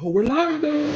Oh, we're live though.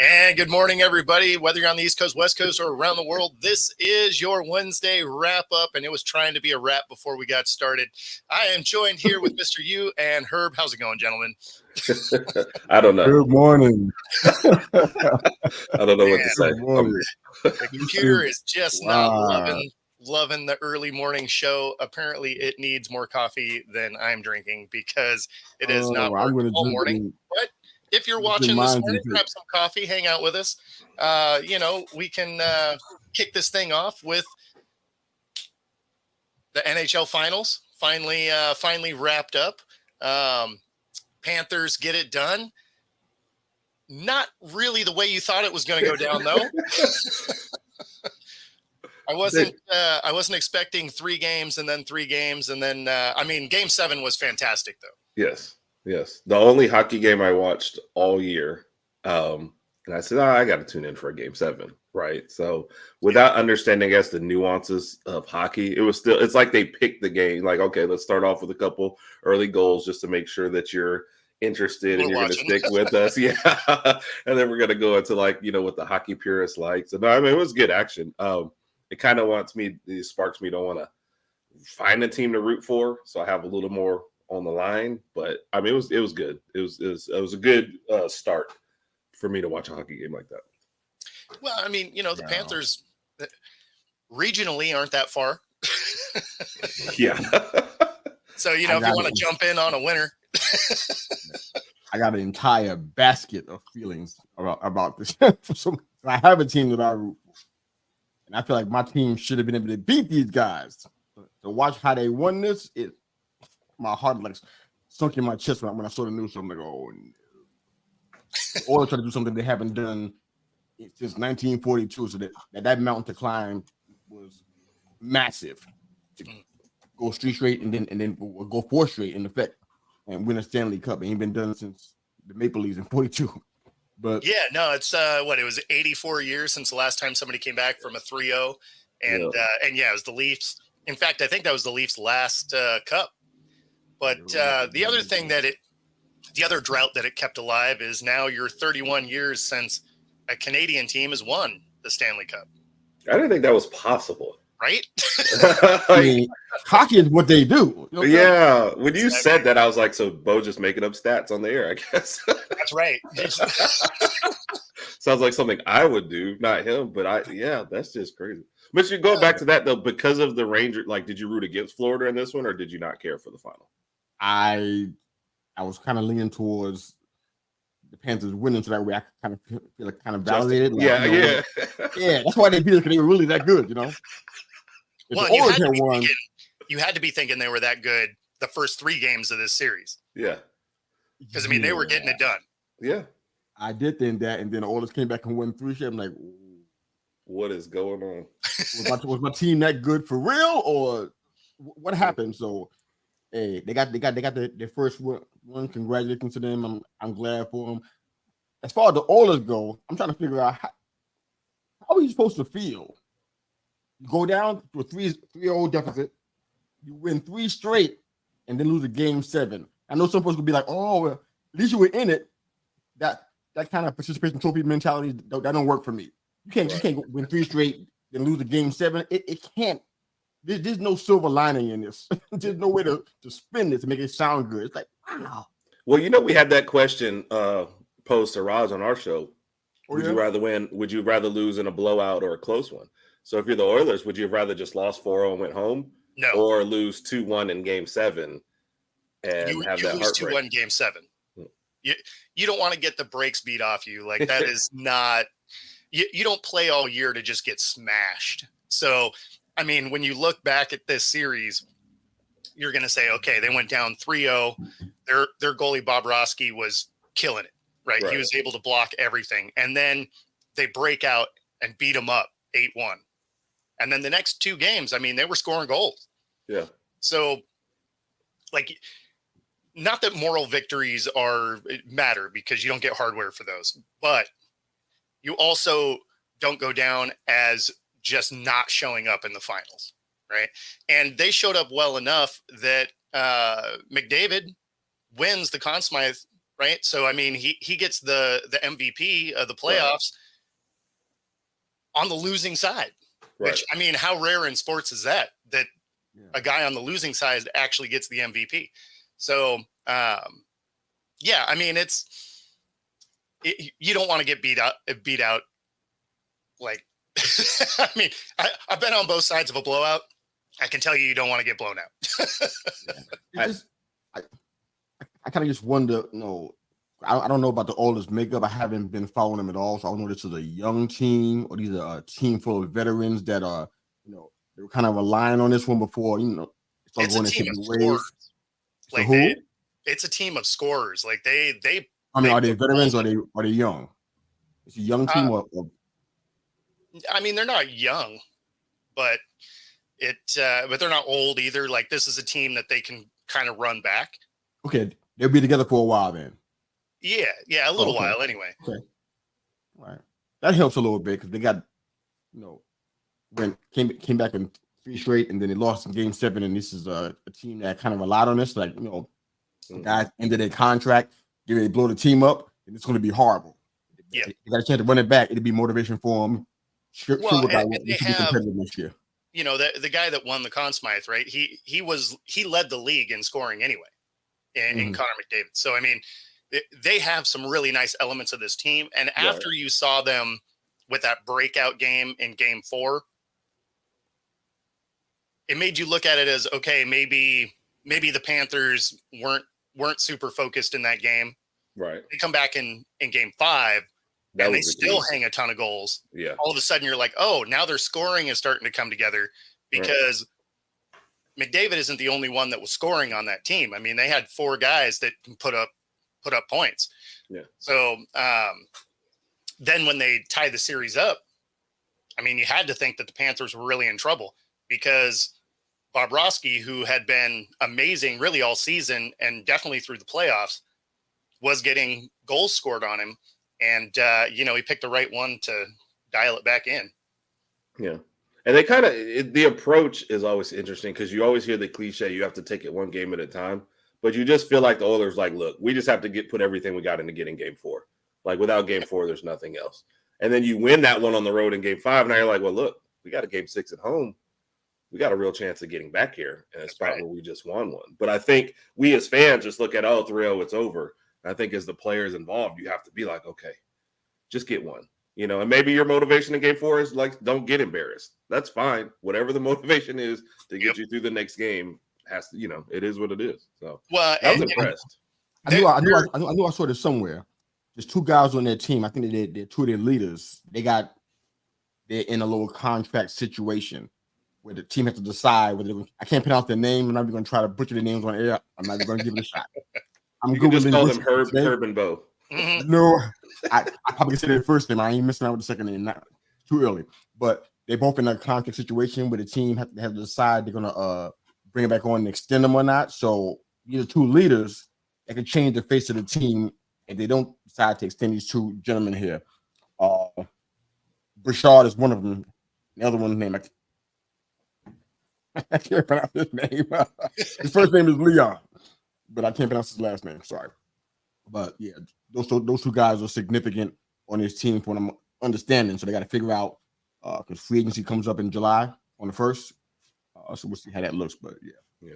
And good morning, everybody. Whether you're on the East Coast, West Coast, or around the world, this is your Wednesday wrap-up, and it was trying to be a wrap before we got started. I am joined here with Mr. Yu and Herb. How's it going, gentlemen? I don't know. Good morning. I don't know what to say. Good morning. The computer is just not Wow. loving the early morning show. Apparently, it needs more coffee than I'm drinking because it is not I'm working gonna all drink morning. But if you're Drink watching this mine morning, too. grab some coffee, hang out with us. We can kick this thing off with the NHL Finals. Finally wrapped up. Panthers get it done. Not really the way you thought it was going to go down, though. I wasn't expecting 3 games and then 3 games and then Game 7 was fantastic, though. Yes. The only hockey game I watched all year, and I said, I got to tune in for a Game 7, right? So without understanding, I guess, the nuances of hockey, it's like they picked the game. Like, okay, let's start off with a couple early goals just to make sure that you're interested and you're going to stick with us. Yeah. And then we're going to go into what the hockey purists like. So no, it was good action. It kind of sparks me to want to find a team to root for. So I have a little more on the line, but it was good. It was a good start for me to watch a hockey game like that. Well, the Panthers regionally aren't that far. Yeah. So, if you want to jump in on a winner. I got an entire basket of feelings about this. So I have a team that I root for, and I feel like my team should have been able to beat these guys. To watch how they won this, my heart sunk in my chest when I saw the news. So I'm like, oh, no. Or try to do something they haven't done since 1942. So that mountain to climb was massive. To go straight and then go 4 straight in effect and win a Stanley Cup. It ain't been done since the Maple Leafs in 42. But yeah, no, it's it was 84 years since the last time somebody came back from a 3-0. And it was the Leafs. In fact, I think that was the Leafs' last cup. But the other drought that it kept alive is now you're 31 years since a Canadian team has won the Stanley Cup. I didn't think that was possible. Right? Hockey is what they do. Yeah. When you said that, I was like, so Bo just making up stats on the air, I guess. That's right. Sounds like something I would do, not him. But that's just crazy. But you go back to that, though, because of the Rangers, did you root against Florida in this one, or did you not care for the final? I was kind of leaning towards the Panthers winning, so that way I kind of feel kind of validated. Yeah. That's why they beat us, because they were really that good, Well, you had to be thinking they were that good the first 3 games of this series. Yeah. Because, they were getting it done. Yeah. I did think that, and then the Oilers came back and won 3 straight. I'm like, what is going on? was my team that good for real, or what happened? So, hey, they got their first one. Congratulations to them. I'm glad for them. As far as the Oilers go, I'm trying to figure out how are you supposed to feel? You go down to a 3-0 deficit, you win 3 straight, and then lose a Game 7. I know some folks would be like, "Oh, well, at least you were in it." That kind of participation trophy mentality that don't work for me. You can't win 3 straight and lose a Game 7. It can't. There's no silver lining in this. There's no way to spin this to make it sound good. It's like, wow. Well, we had that question posed to Raj on our show. Would you rather win? Would you rather lose in a blowout or a close one? So if you're the Oilers, would you have rather just lost 4-0 and went home? No. Or lose 2-1 in Game 7 and have that heartbreak? 2-1 Game 7. You don't want to get the brakes beat off you. Like, that is not – you don't play all year to just get smashed. So, when you look back at this series, you're going to say, okay, they went down 3-0. Their goalie, Bobrovsky, was killing it, right? He was able to block everything. And then they break out and beat them up 8-1. And then the next 2 games, I mean, they were scoring goals. Yeah. So, like, not that moral victories matter because you don't get hardware for those, but you also don't go down as just not showing up in the finals, right? And they showed up well enough that McDavid wins the Conn Smythe, right? So, I mean, he gets the MVP of the playoffs on the losing side, which, I mean, how rare in sports is that a guy on the losing side actually gets the MVP? So, yeah, I mean, you don't want to get beat out. Like, I mean, I've been on both sides of a blowout. I can tell you don't want to get blown out. I kind of just wonder, I don't know about the oldest makeup. I haven't been following them at all. So I don't know if this is a young team or these are a team full of veterans that are, they were kind of relying on this one before, it's a team of scorers. Like who? It's a team of scorers. Like they. I mean, are they veterans or are they young? It's a young team or I mean, they're not young, but but they're not old either. Like this is a team that they can kind of run back. Okay, they'll be together for a while then. Yeah, a little while anyway. Okay, right. That helps a little bit because they got, when came back in 3 straight and then they lost in Game 7, and this is a team that kind of relied on this. Like guys ended their contract, they blow the team up, and it's going to be horrible. Yeah, they got a chance to run it back. It'd be motivation for them. Sure, and they have, this year. The guy that won the Conn Smythe, right? He led the league in scoring anyway, in Connor McDavid. So I mean, they have some really nice elements of this team. And after you saw them with that breakout game in Game 4, it made you look at it as, okay, maybe the Panthers weren't super focused in that game. Right. They come back in Game 5. And they still hang a ton of goals. Yeah. All of a sudden, you're like, oh, now their scoring is starting to come together because McDavid isn't the only one that was scoring on that team. I mean, they had 4 guys that can put up points. Yeah. So then when they tied the series up, I mean, you had to think that the Panthers were really in trouble because Bobrovsky, who had been amazing really all season and definitely through the playoffs, was getting goals scored on him. And, he picked the right one to dial it back in. Yeah. And they kind of, the approach is always interesting because you always hear the cliche, you have to take it one game at a time. But you just feel like the Oilers like, look, we just have to put everything we got into getting Game 4. Like without Game 4, there's nothing else. And then you win that one on the road in Game 5. Now you're like, well, look, we got a Game 6 at home. We got a real chance of getting back here in a spot where we just won one. But I think we as fans just look at, 3-0, it's over. I think as the players involved, you have to be like, okay, just get one, and maybe your motivation in Game 4 is like, don't get embarrassed. That's fine. Whatever the motivation is to get you through the next game has to, it is what it is. So I was impressed. I knew I saw this somewhere. There's 2 guys on their team. I think they're 2 of their leaders. They're in a little contract situation where the team has to decide whether I can't pronounce their name. I'm not even going to try to butcher their names on air. I'm not even going to give it a shot. You can just call them Herb and Bo. No, I probably say their first name. I ain't missing out with the second name. Not too early. But they both in a contract situation where the team have to decide they're gonna bring it back on and extend them or not. So these are 2 leaders that can change the face of the team if they don't decide to extend these 2 gentlemen here. Bouchard is one of them. The other one's name I can't pronounce his name. His first name is Leon, but I can't pronounce his last name. Sorry. But yeah, those 2 guys are significant on this team from what I'm understanding. So they got to figure out because free agency comes up in July on the 1st. So we'll see how that looks. But yeah.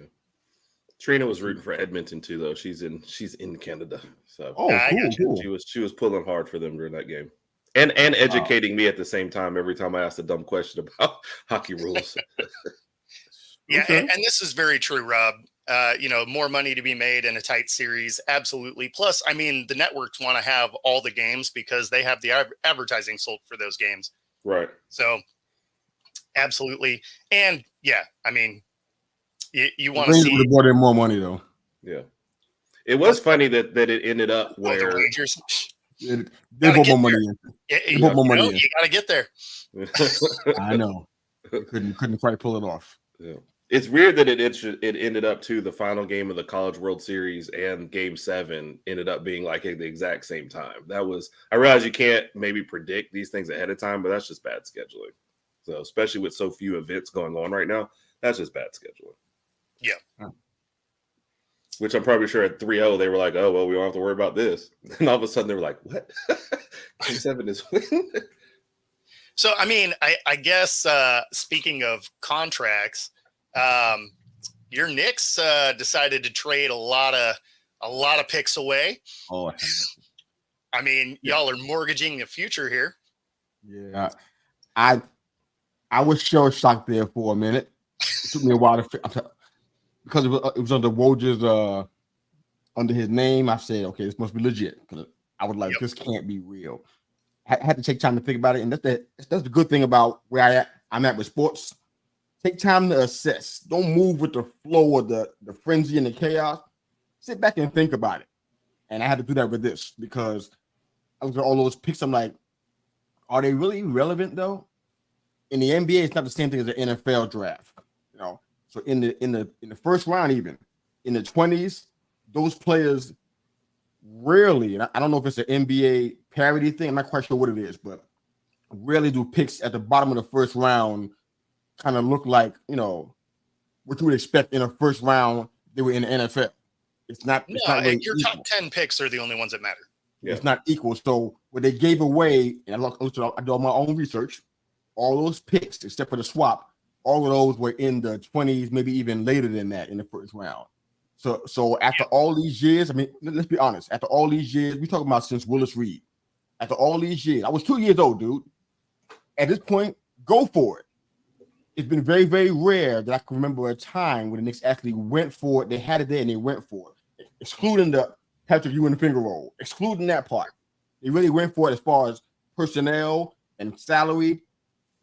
Trina was rooting for Edmonton too, though. She's in Canada. So cool. She was pulling hard for them during that game. And educating me at the same time every time I asked a dumb question about hockey rules. Yeah, and this is very true, Rob. More money to be made in a tight series. Absolutely. Plus, I mean, the networks want to have all the games because they have the advertising sold for those games. Right. So absolutely. And yeah, I mean, You want to Rangers see would have brought in more money though. Yeah, it was funny that it ended up where the Rangers. They put more money in. They put more money in. You got to get there. I know. They couldn't quite pull it off. Yeah. It's weird that it ended up to the final game of the College World Series and Game 7 ended up being like at the exact same time. I realize you can't maybe predict these things ahead of time, but that's just bad scheduling. So especially with so few events going on right now, that's just bad scheduling. Yeah. Which I'm probably sure at 3-0 they were like, oh well, we don't have to worry about this. And all of a sudden they were like, what? Game 7 is win. So I mean, I guess speaking of contracts. Your Knicks decided to trade a lot of picks away. Oh, I mean, y'all are mortgaging the future here. Yeah, I was shell shocked there for a minute. It took me a while to because it was under Woj's under his name. I said, okay, this must be legit. Because I was like, this can't be real. I had to take time to think about it, and that's the good thing about where I'm at with sports. Take time to assess. Don't move with the flow of the frenzy and the chaos. Sit back and think about it. And I had to do that with this because I looked at all those picks. I'm like, are they really relevant though? In the NBA, it's not the same thing as the NFL draft. You know, so in the first round, even in the 20s, those players rarely, and I don't know if it's an NBA parity thing. I'm not quite sure what it is, but rarely do picks at the bottom of the first round kind of look like, you know, what you would expect in a first round. They were in the NFL. It's not really your equal. top 10 picks are the only ones that matter. Yeah. It's not equal. So what they gave away, and I did all my own research, all those picks, except for the swap, all of those were in the 20s, maybe even later than that in the first round. So after all these years, I mean, let's be honest, after all these years, we're talking about since Willis Reed. After all these years, I was 2 years old, dude. At this point, go for it. It's been very, very rare that I can remember a time when the Knicks actually went for it. They had it there and they went for it, excluding the Patrick Ewing finger roll, excluding that part. They really went for it as far as personnel and salary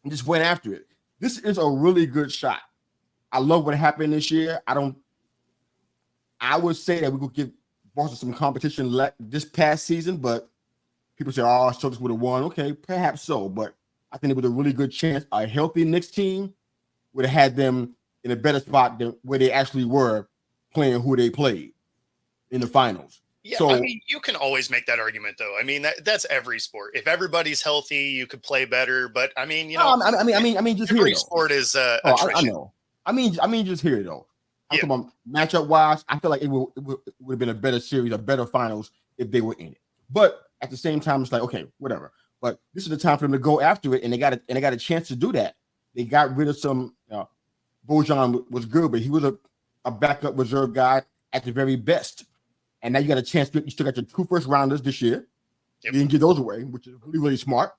and just went after it. This is a really good shot. I love what happened this year. I would say that we could give Boston some competition this past season, but people say, oh, Celtics would have won. Okay, perhaps so, but I think it was a really good chance. A healthy Knicks team would have had them in a better spot than where they actually were playing who they played in the finals. Yeah, so, I mean, you can always make that argument, though. I mean, that's every sport. If everybody's healthy, you could play better. But I mean, you know, I mean, just every here, sport is I know. I mean, just here though. I'm talking about matchup wise. I feel like it would have been a better series, a better finals if they were in it. But at the same time, it's like, okay, whatever. But this is the time for them to go after it, and they got a chance to do that. They got rid of some. Bojan was good, but he was a backup reserve guy at the very best. And now you got a chance. You still got your 2 first rounders this year. Yep. You didn't give those away, which is really, really smart.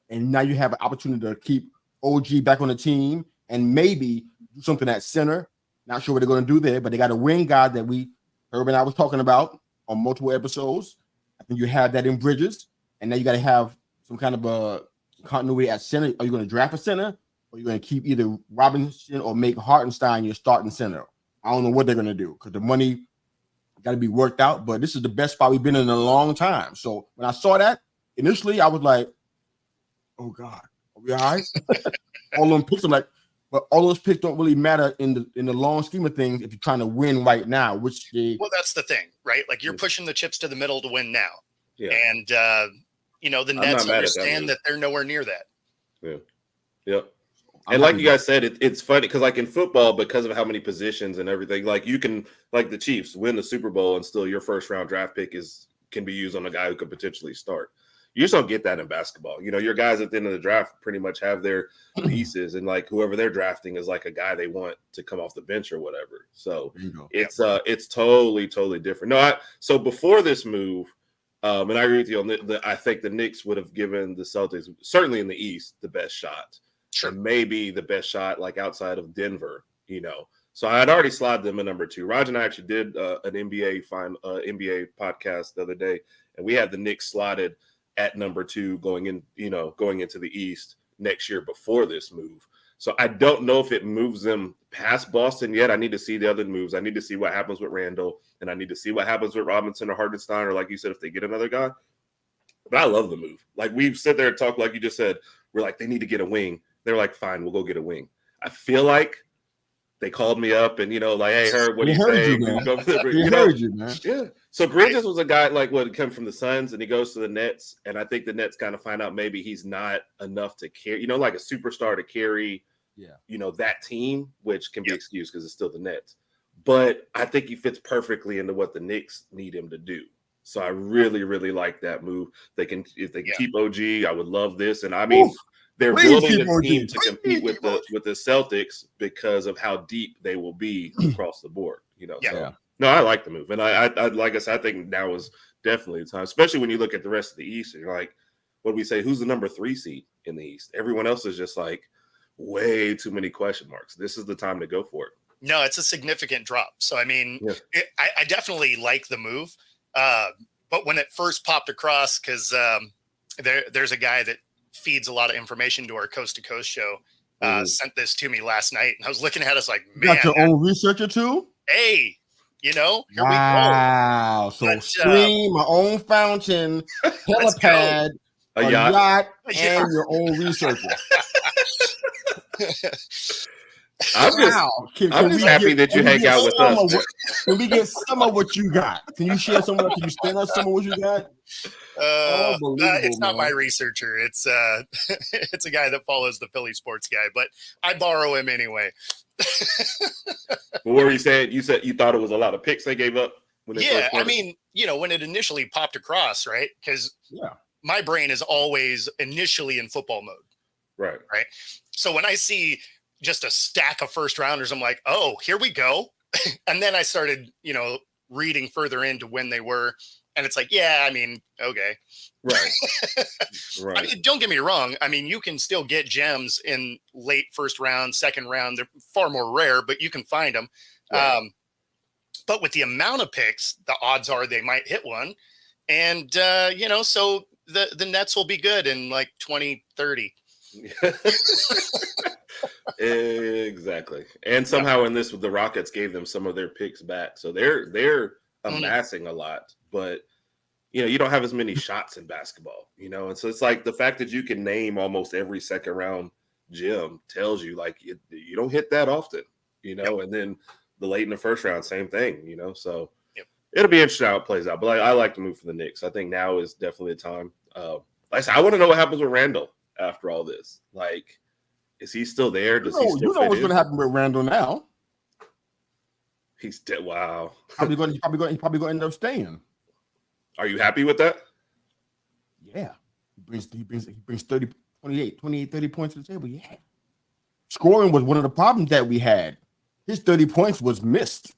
And now you have an opportunity to keep OG back on the team and maybe do something at center. Not sure what they're going to do there, but they got a wing guy that Herb and I was talking about on multiple episodes. I think you have that in Bridges, and now you got to have some kind of a continuity at center. Are you going to draft a center, or are you going to keep either Robinson or make Hartenstein your starting center? I don't know what they're going to do because the money got to be worked out, but this is the best spot we've been in a long time. So when I saw that, initially I was like, oh God, are we all right? All them picks, I'm like, but all those picks don't really matter in the long scheme of things if you're trying to win right now, well, that's the thing, right? Like you're pushing the chips to the middle to win now. Yeah. And the Nets understand that they're nowhere near that. Yeah. Yep. And like you guys said, it's funny because like in football, because of how many positions and everything, like you can, like the Chiefs, win the Super Bowl and still your first round draft pick can be used on a guy who could potentially start. You just don't get that in basketball. You know, your guys at the end of the draft pretty much have their pieces, and like whoever they're drafting is like a guy they want to come off the bench or whatever. So it's totally different. No, so before this move, and I agree with you on I think the Knicks would have given the Celtics, certainly in the East, the best shot. Sure. And maybe the best shot like outside of Denver, you know. So I had already slotted them at number 2. Raj and I actually did an NBA podcast the other day, and we had the Knicks slotted at number 2 going into the East next year before this move. So I don't know if it moves them past Boston yet. I need to see the other moves. I need to see what happens with Randall, and I need to see what happens with Robinson or Hartenstein, or like you said, if they get another guy. But I love the move. Like, we've sit there and talked, like you just said, we're like, they need to get a wing. They're like, fine, we'll go get a wing. I feel like they called me up and, like, hey, Herb, what do you say? Heard you, man. Yeah. So Bridges was a guy like what come from the Suns, and he goes to the Nets, and I think the Nets kind of find out maybe he's not enough to carry, like a superstar to carry, that team, which can be excused because it's still the Nets. But I think he fits perfectly into what the Knicks need him to do. So I really, really like that move. If they can keep OG, I would love this. And I mean, they're building a team to compete with the Celtics because of how deep they will be across the board. So no, I like the move, and I like I said, I think now is definitely the time, especially when you look at the rest of the East. And you're like, what do we say? Who's the number 3 seed in the East? Everyone else is just like way too many question marks. This is the time to go for it. No, it's a significant drop. So I mean, I definitely like the move. But when it first popped across, because there's a guy that feeds a lot of information to our Coast to Coast show, sent this to me last night, and I was looking at us like, man, you got your own researcher too? Hey, here we go. Wow. So stream, my own fountain, helipad, a yacht, and your own researcher. I'm just happy that you hang out with us. Can we get some of what you got? Can you share some of what? Can you stand us some of what you got? It's not my researcher. It's it's a guy that follows the Philly sports guy, but I borrow him anyway. What were you saying? You said you thought it was a lot of picks they gave up when they I mean, when it initially popped across, right? Because my brain is always initially in football mode. Right. So when I see just a stack of first rounders, I'm like, oh, here we go. And then I started, reading further into when they were. And it's like, I mean, okay. Right. I mean, don't get me wrong. I mean, you can still get gems in late first round, second round. They're far more rare, but you can find them. Right. But with the amount of picks, the odds are they might hit one. And, so the Nets will be good in like 2030. Exactly. And somehow in this, the Rockets gave them some of their picks back. So they're amassing a lot, but you don't have as many shots in basketball, and so it's like the fact that you can name almost every second round gem tells you like you don't hit that often, and then the late in the first round, same thing, so it'll be interesting how it plays out. But I like to move for the Knicks. I think now is definitely the time. Like I said, I want to know what happens with Randall after all this. Like, is he still there? Does he still what's going to happen with Randall now? He's dead. Wow. He's probably going to end up staying. Are you happy with that? Yeah. He brings 30 points to the table. Yeah. Scoring was one of the problems that we had. His 30 points was missed.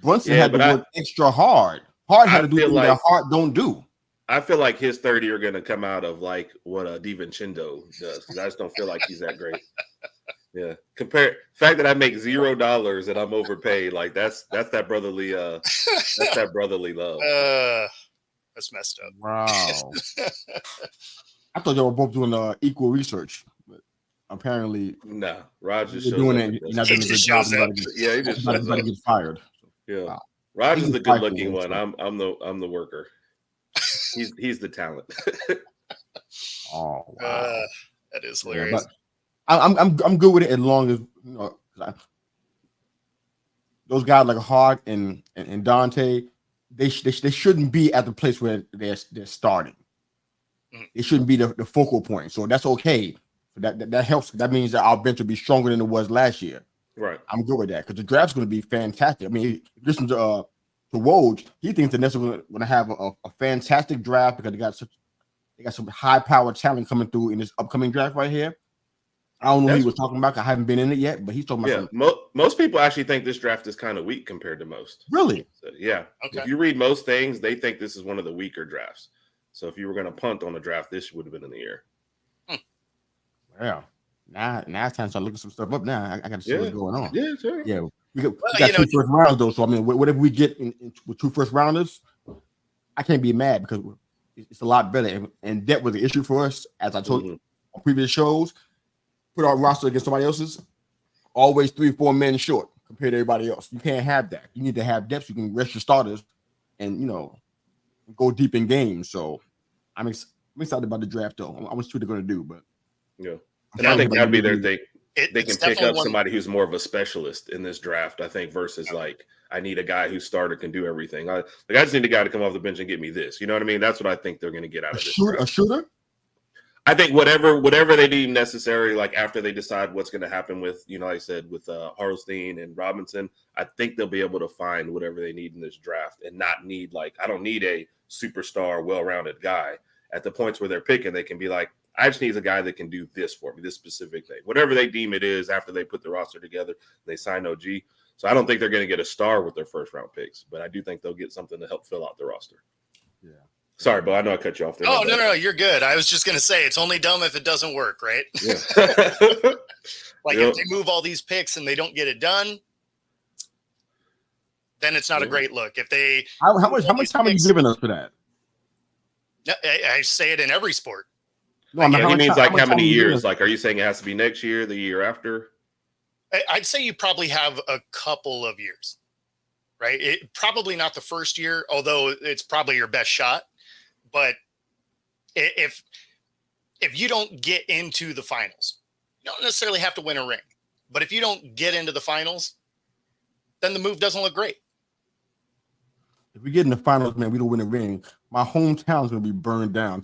Brunson had to work extra hard. Hard had to do things that Hard don't do. I feel like his 30 are going to come out of like what DiVincenzo does, because I just don't feel like he's that great. Yeah. The fact that I make $0 and I'm overpaid, like that's that brotherly that's that brotherly love. That's messed up. Wow. I thought y'all were both doing equal research, but apparently Raj just you're doing it. You're not doing a good job. He just get fired. Yeah. Wow. Raj is the good looking one. I'm the worker. He's the talent. Oh wow. That is hilarious. I'm good with it as long as those guys like Hart and Dante, they shouldn't be at the place where they're starting. It shouldn't be the focal point. So that's okay. That helps. That means that our bench will be stronger than it was last year. Right. I'm good with that because the draft's going to be fantastic. I mean, listen to Woj, he thinks the Nets are going to have a fantastic draft because they got some high powered talent coming through in this upcoming draft right here. I don't know what he was talking about. I haven't been in it yet, but he's talking about. Yeah, most people actually think this draft is kind of weak compared to most. Really? So, yeah. Okay. If you read most things, they think this is one of the weaker drafts. So if you were going to punt on the draft, this would have been in the air. Well, now it's time to start looking some stuff up. Now I got to see what's going on. Yeah, sure. Yeah, we got two first rounders though. So I mean, whatever we get with 2 first rounders, I can't be mad because it's a lot better. And that was the issue for us, as I told you on previous shows. Put our roster against somebody else's. always 3-4 men short compared to everybody else. You can't have that. You need to have depth. You can rest your starters and, go deep in games. So I'm excited about the draft, though. I'm what they're going to do, but yeah. And I think that'd be their thing. They can pick up one... somebody who's more of a specialist in this draft, I think, versus like I need a guy whose starter can do everything. I just need a guy to come off the bench and get me this. You know what I mean? That's what I think they're going to get out of this. A shooter? I think whatever they deem necessary, like after they decide what's going to happen with, like I said, with Harlstein and Robinson, I think they'll be able to find whatever they need in this draft and not need I don't need a superstar, well-rounded guy. At the points where they're picking, they can be like, I just need a guy that can do this for me, this specific thing. Whatever they deem it is after they put the roster together, they sign OG. So I don't think they're going to get a star with their first-round picks, but I do think they'll get something to help fill out the roster. Yeah. Sorry, Bo, I know I cut you off there. Oh, no, you're good. I was just going to say it's only dumb if it doesn't work, right? Yeah. If they move all these picks and they don't get it done, then it's not a great look. If they how much time are you giving us for that? I say it in every sport. No, he means how many years? Are you saying it has to be next year, the year after? I'd say you probably have a couple of years, right? Probably not the first year, although it's probably your best shot. But if you don't get into the finals, you don't necessarily have to win a ring. But if you don't get into the finals, then the move doesn't look great. If we get in the finals, man, we don't win a ring. My hometown's gonna be burned down.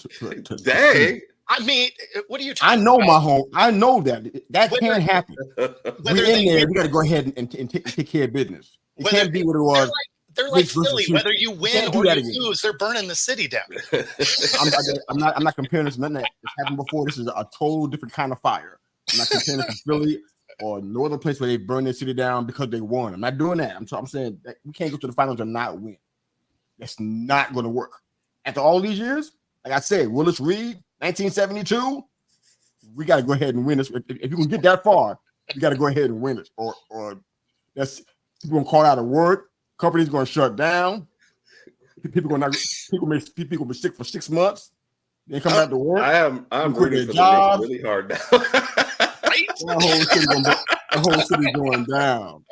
Dang. I mean, what are you talking about? I know my home. I know that can't happen. We're in there. We got to go ahead and take care of business. It can't be what it was. They're like Philly. Whether you win or you lose, they're burning the city down. I'm not comparing this to nothing that's happened before. This is a total different kind of fire. I'm not comparing this to Philly or no other place where they burn their city down because they won. I'm not doing that. I'm saying that we can't go to the finals and not win. That's not going to work. After all these years, like I said, Willis Reed, 1972, we got to go ahead and win this. If you can get that far, you got to go ahead and win it. Or that's people going to call out of work. Companies going to shut down. People will be sick for 6 months. They come back to work. I'm rooting for the Knicks really hard now. The whole city going down.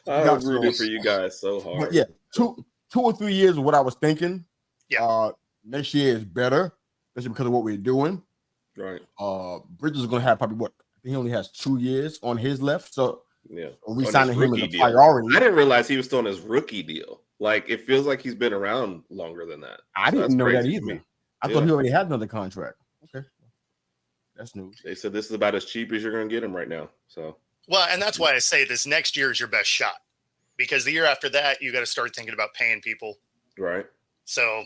I'm rooting for you guys so hard. But yeah, 2 or 3 years is what I was thinking. Yeah. Next year is better, especially because of what we're doing. Right. Bridges is going to have probably he only has 2 years on his left. So yeah, we signed him as a priority. I didn't realize he was still on his rookie deal. It feels like he's been around longer than that. I didn't know that either. I thought he already had another contract. Okay. That's news. They said this is about as cheap as you're going to get him right now. So well, and that's why I say this next year is your best shot, because the year after that you got to start thinking about paying people. Right. So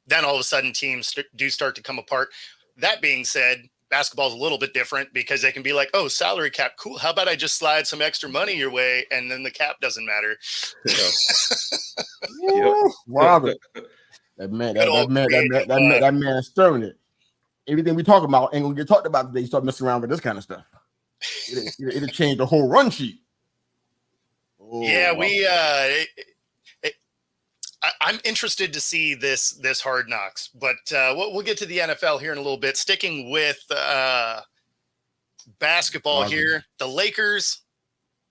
then all of a sudden teams do start to come apart. That being said, basketball is a little bit different because they can be like, oh, salary cap, cool. How about I just slide some extra money your way and then the cap doesn't matter. Robert, that man is stirring it. Everything we talk about ain't gonna get talked about today. You start messing around with this kind of stuff. It'll change the whole run sheet. I'm interested to see this Hard Knocks, but we'll get to the NFL here in a little bit. Sticking with basketball here, the Lakers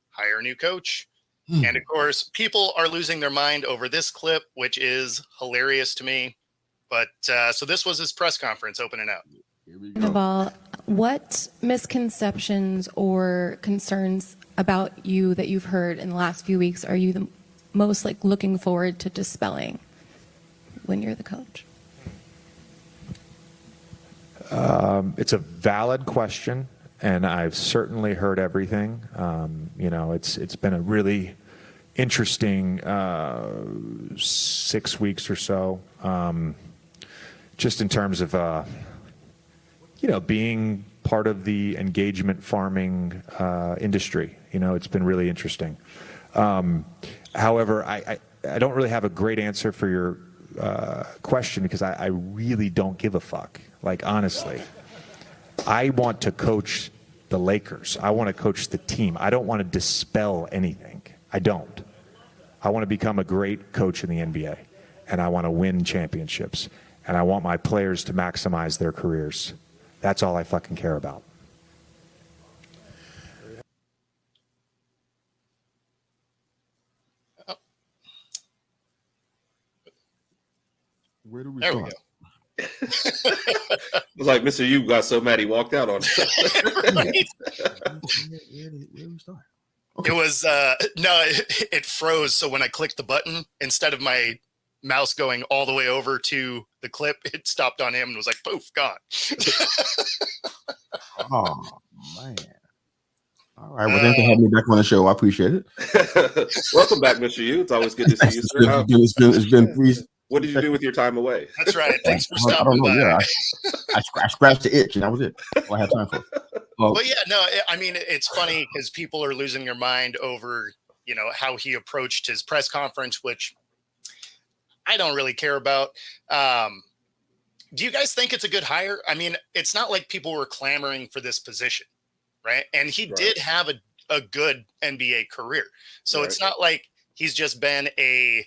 hire a new coach. And, of course, people are losing their mind over this clip, which is hilarious to me. But so this was his press conference opening up. First of all, what misconceptions or concerns about you that you've heard in the last few weeks are you the most looking forward to dispelling when you're the coach? It's a valid question, and I've certainly heard everything. It's been a really interesting 6 weeks or so, just in terms of being part of the engagement farming industry. It's been really interesting. However, I don't really have a great answer for your question because I really don't give a fuck. Honestly, I want to coach the Lakers. I want to coach the team. I don't want to dispel anything. I don't. I want to become a great coach in the NBA, and I want to win championships, and I want my players to maximize their careers. That's all I fucking care about. Where do we There we start? go. It was like Mr. U got so mad he walked out on it. Right? Where do we start? Okay. It was no, it froze. So when I clicked the button, instead of my mouse going all the way over to the clip, it stopped on him and was like, poof, gone. Oh man. All right. Well, thanks for having me back on the show. I appreciate it. Welcome back, Mr. U. It's always good to see you, sir. It's been 3. What did you do with your time away? That's right. Thanks for I don't stopping know. by. Yeah, I scratched the itch, and that was it. All I had time for. Well, yeah, no, I mean, it's funny because people are losing their mind over, how he approached his press conference, which I don't really care about. Do you guys think it's a good hire? I mean, it's not like people were clamoring for this position, right? And he did have a good NBA career. So it's not like he's just been a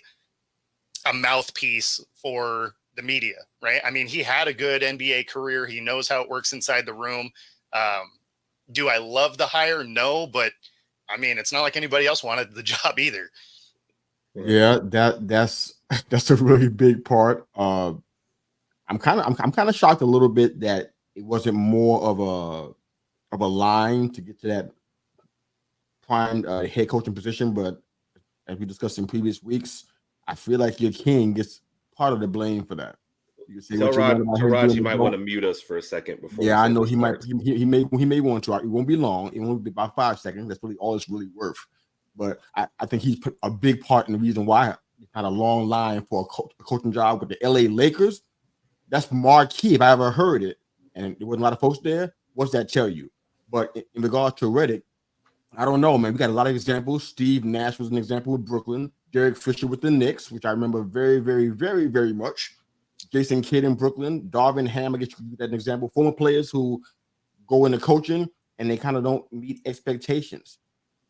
mouthpiece for the media, right? I mean, he had a good NBA career. He knows how it works inside the room. Do I love the hire? No, but I mean, it's not like anybody else wanted the job either. Yeah, that's a really big part. I'm kind of shocked a little bit that it wasn't more of a line to get to that prime head coaching position. But as we discussed in previous weeks, I feel like your king gets part of the blame for that. You can say Tell what you want about him Raj, doing you the might vote. want to mute us for a second before. Yeah, I know he starts. might. He may want to. It won't be long. It won't be about 5 seconds. That's really all it's really worth. But I think he's put a big part in the reason why he had a long line for a coaching job with the LA Lakers. That's marquee if I ever heard it, and there wasn't a lot of folks there. What's that tell you? But in regards to Redick, I don't know, man. We got a lot of examples. Steve Nash was an example with Brooklyn. Derek Fisher with the Knicks, which I remember very, very, very, very much. Jason Kidd in Brooklyn. Darvin Ham, I guess you that an example. Former players who go into coaching and they kind of don't meet expectations.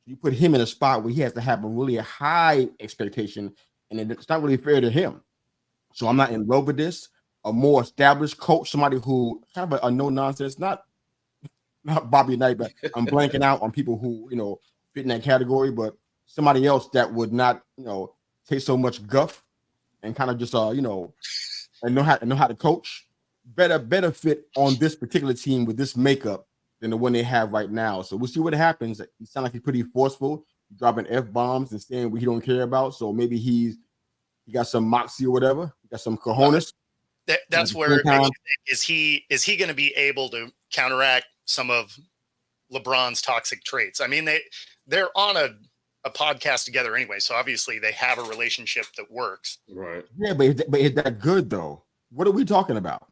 You put him in a spot where he has to have a really high expectation, and it's not really fair to him. So I'm not in love with this. A more established coach, somebody who kind of a no-nonsense, not Bobby Knight, but I'm blanking out on people who, fit in that category, but somebody else that would not, take so much guff and kind of just, and know how to coach. Better fit on this particular team with this makeup than the one they have right now. So we'll see what happens. He sounds like he's pretty forceful, dropping F-bombs and saying what he don't care about. So maybe he got some moxie or whatever. He got some cojones. That's where it makes you think, is he going to be able to counteract some of LeBron's toxic traits? I mean, they're on a podcast together anyway, so obviously they have a relationship that works. Right. Yeah, but is that good though? What are we talking about?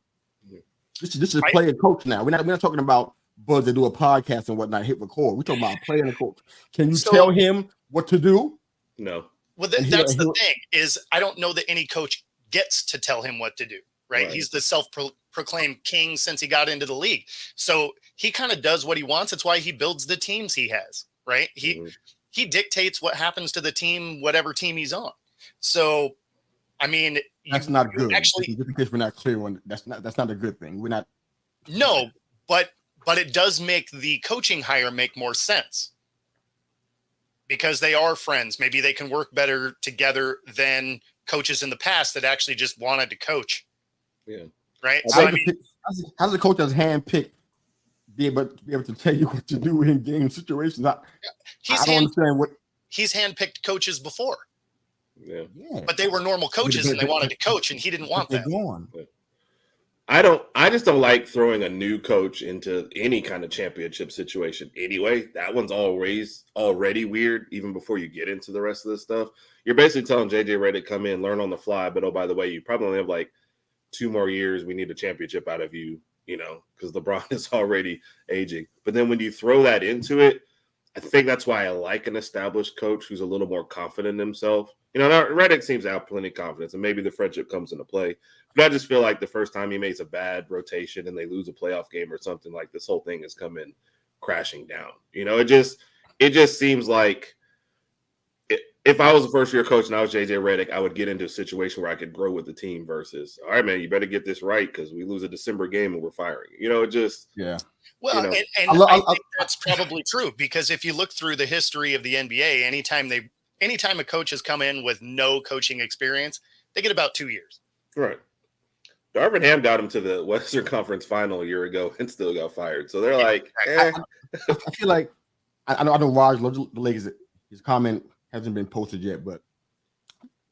This is player coach now. We're not talking about buds that do a podcast and whatnot, hit record. We're talking about player and coach. Can you tell him what to do? No. Well, that's the thing, is I don't know that any coach gets to tell him what to do, right? He's the self-proclaimed king since he got into the league. So he kind of does what he wants. It's why he builds the teams he has, right? He dictates what happens to the team, whatever team he's on. So, I mean, that's not good. Actually, just in case we're not clear on that's not a good thing. We're not. No, but it does make the coaching hire make more sense because they are friends. Maybe they can work better together than coaches in the past that actually just wanted to coach. Yeah. Right. So I mean, how's the coach that's handpicked be able to tell you what to do in game situations? I don't understand what he's handpicked coaches before. Yeah. But they were normal coaches and they wanted to coach, and he didn't want that. I just don't like throwing a new coach into any kind of championship situation anyway. That one's already weird, even before you get into the rest of this stuff. You're basically telling JJ Redick, come in, learn on the fly, but oh, by the way, you probably only have like 2 more years. We need a championship out of you, because LeBron is already aging. But then when you throw that into it, I think that's why I like an established coach who's a little more confident in himself. Redick seems to have plenty of confidence, and maybe the friendship comes into play. But I just feel like the first time he makes a bad rotation and they lose a playoff game or something, like this whole thing is coming crashing down. It just seems like if I was a first-year coach and I was JJ Redick, I would get into a situation where I could grow with the team versus, all right, man, you better get this right because we lose a December game and we're firing. Yeah. Well, and I think that's probably true because if you look through the history of the NBA, anytime a coach has come in with no coaching experience, they get about 2 years. Right. Darvin Ham got him to the Western Conference Final a year ago and still got fired. So they're like, I feel like I know Raj loves the Lakers. His comment hasn't been posted yet, but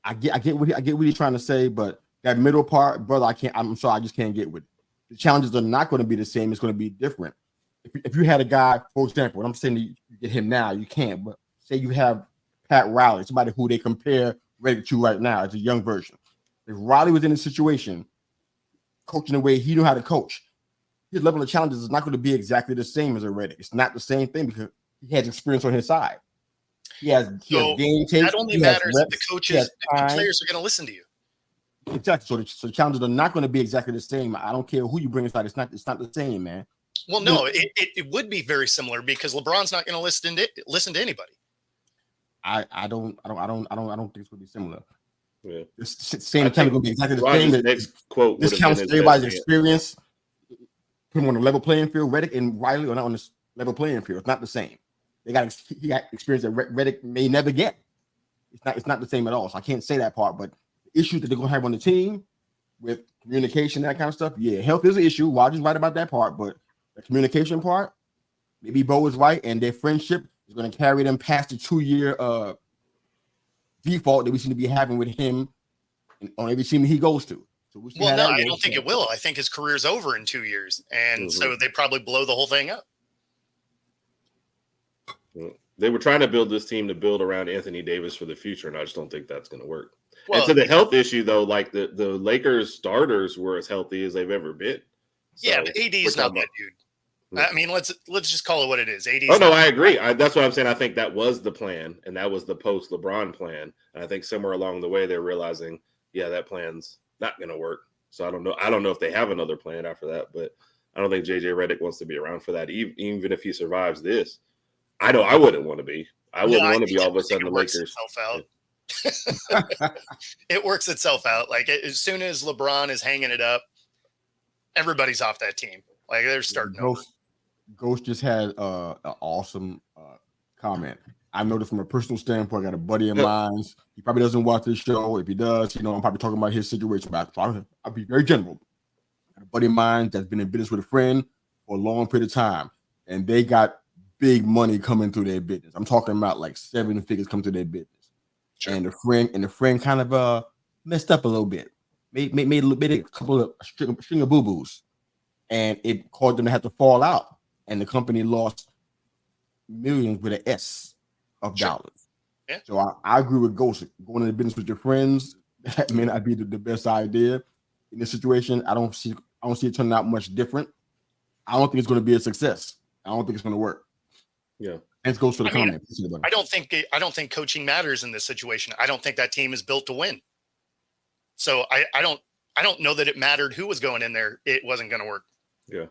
I get what he's trying to say. But that middle part, brother, I'm sorry, I just can't get with it. The challenges are not going to be the same. It's going to be different. If you had a guy, for example, and I'm saying you get him now, you can't. But say you have Pat Riley, somebody who they compare Reddick to right now as a young version. If Riley was in a situation, coaching the way he knew how to coach, his level of challenges is not going to be exactly the same as a Reddick. It's not the same thing because he has experience on his side. He has game tape. That only matters if the coaches, if the players are going to listen to you. Exactly. So the challenges are not going to be exactly the same. I don't care who you bring inside. It's not the same, man. Well, no, it would be very similar because LeBron's not going to listen to anybody. I don't think it's going to be similar. Yeah. The same time going to be exactly the same. Next quote this counts everybody's experience. Put him on a level playing field. Reddick and Riley are not on this level playing field. It's not the same. He got experience that Reddick may never get. It's not the same at all. So I can't say that part. But the issues that they're going to have on the team with communication, that kind of stuff, yeah, health is an issue. Roger's right about that part, but the communication part, maybe Bo is right, and their friendship is going to carry them past the 2-year default that we seem to be having with him on every team he goes to. So I don't think it will. I think his career's over in 2 years, and so they probably blow the whole thing up. They were trying to build this team to build around Anthony Davis for the future, and I just don't think that's going to work. Well, and to the health issue, though, like the Lakers starters were as healthy as they've ever been. So yeah, but AD is not that dude. I mean, let's just call it what it is. AD. Oh no, I agree. That's what I'm saying. I think that was the plan, and that was the post LeBron plan. And I think somewhere along the way they're realizing, yeah, that plan's not going to work. So I don't know. I don't know if they have another plan after that, but I don't think JJ Redick wants to be around for that. Even if he survives this, I know I wouldn't want to be. I wouldn't want to be all of a sudden the Lakers. It works itself out. Like as soon as LeBron is hanging it up, everybody's off that team. Like they're starting over. Ghost just had an awesome comment. I know that from a personal standpoint. I got a buddy of mine. He probably doesn't watch this show. If he does, I'm probably talking about his situation. But I'll be very general. I got a buddy of mine that's been in business with a friend for a long period of time, and they got big money coming through their business. I'm talking about like 7 figures coming through their business. Sure. And the friend kind of messed up a little bit, made a couple of string of boo-boos, and it caused them to have to fall out. And the company lost millions with an S of dollars. Yeah. So I agree with Ghost. Going into business with your friends, that may not be the best idea in this situation. I don't see it turning out much different. I don't think it's going to be a success. I don't think it's going to work. Yeah. And goes for the comment. I don't think coaching matters in this situation. I don't think that team is built to win. So I don't know that it mattered who was going in there. It wasn't going to work. Yeah.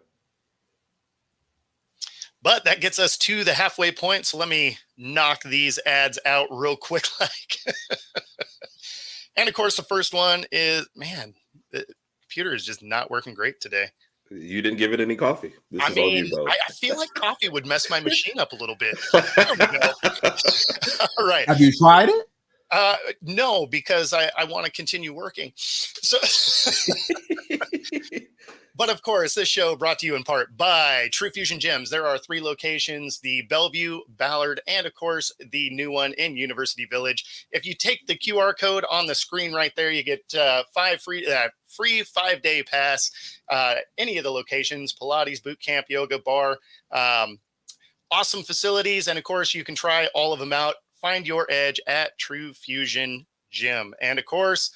But that gets us to the halfway point. So let me knock these ads out real quick. And of course, the first one is, man, the computer is just not working great today. You didn't give it any coffee. I feel like coffee would mess my machine up a little bit. There we go. All right. Have you tried it? No, because I want to continue working. So, but of course, this show brought to you in part by True Fusion Gyms. There are 3 locations: the Bellevue, Ballard, and of course the new one in University Village. If you take the QR code on the screen right there, you get free 5-day pass. Any of the locations: Pilates, boot camp, yoga, bar. Awesome facilities, and of course, you can try all of them out. Find your edge at True Fusion Gym. And of course,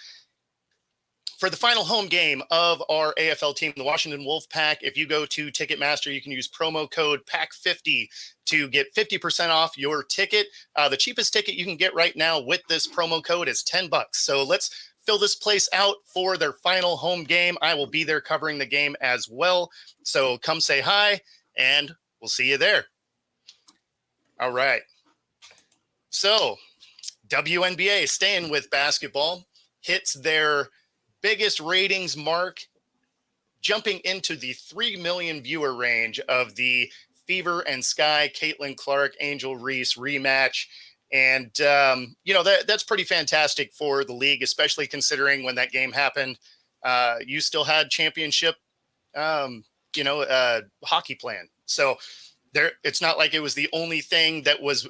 for the final home game of our AFL team, the Washington Wolfpack, if you go to Ticketmaster, you can use promo code PACK50 to get 50% off your ticket. The cheapest ticket you can get right now with this promo code is $10. So let's fill this place out for their final home game. I will be there covering the game as well. So come say hi, and we'll see you there. All right. So WNBA, staying with basketball, hits their biggest ratings mark, jumping into the 3 million viewer range of the Fever and Sky, Caitlin Clark, Angel Reese rematch. And, that's pretty fantastic for the league, especially considering when that game happened, you still had championship, hockey plan. So it's not like it was the only thing that was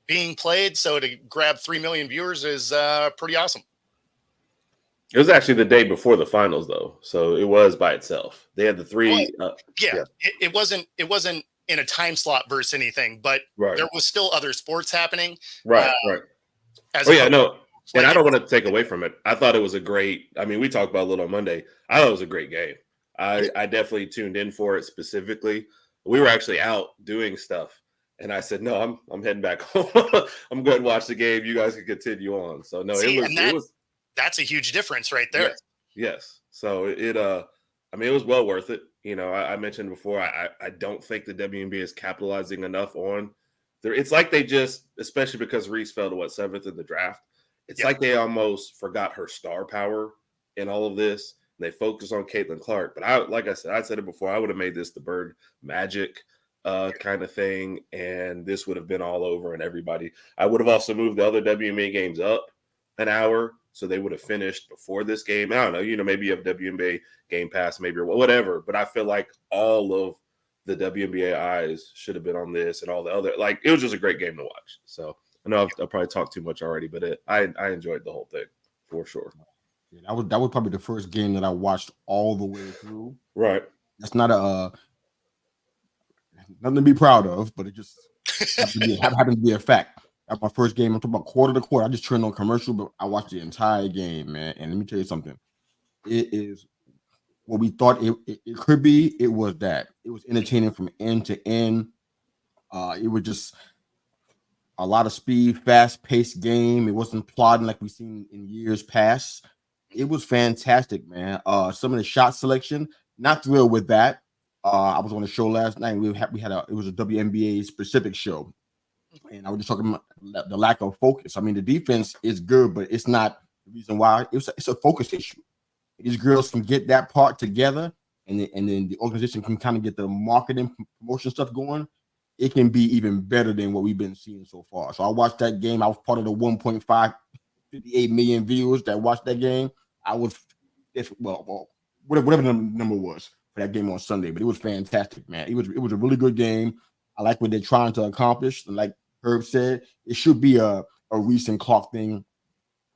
being played. So to grab 3 million viewers is pretty awesome. It was actually the day before the finals, though, so it was by itself. They had the three. It wasn't in a time slot versus anything, but there was still other sports happening. Right. No. And I don't want to take away from it. I thought it was a great. I mean, we talked about it a little on Monday. I thought it was a great game. I definitely tuned in for it specifically. We were actually out doing stuff, and I said, "No, I'm heading back home. I'm going to watch the game. You guys can continue on." So no, it was. That's a huge difference right there. Yes. So it was well worth it. I mentioned before, I don't think the WNBA is capitalizing enough on there. It's like they just, especially because Reese fell to 7th in the draft. It's like they almost forgot her star power in all of this. They focus on Caitlin Clark. But like I said it before, I would have made this the Bird Magic kind of thing. And this would have been all over and everybody. I would have also moved the other WNBA games up an hour. So they would have finished before this game. I don't know, maybe you have WNBA Game Pass, maybe or whatever. But I feel like all of the WNBA eyes should have been on this and all the other. Like, it was just a great game to watch. So I know I've probably talked too much already, but I enjoyed the whole thing for sure. Yeah, that was probably the first game that I watched all the way through. Right. That's not nothing to be proud of, but it just happened to be a fact. At my first game, I'm talking about quarter to quarter. I just turned on commercial, but I watched the entire game, man. And let me tell you something. It is what we thought it could be. It was that. It was entertaining from end to end. It was just a lot of speed, fast-paced game. It wasn't plodding like we've seen in years past. It was fantastic, man. Some of the shot selection, not thrilled with that. I was on the show last night. It was a WNBA specific show. And I was just talking about the lack of focus. I mean, the defense is good, but it's not the reason why. It's a focus issue. These girls can get that part together, and then the organization can kind of get the marketing promotion stuff going. It can be even better than what we've been seeing so far. So I watched that game. I was part of the 1.58 million viewers that watched that game. I was, whatever the number was for that game on Sunday, but it was fantastic, man. It was a really good game. I like what they're trying to accomplish. And like Herb said, it should be a recent Clark thing,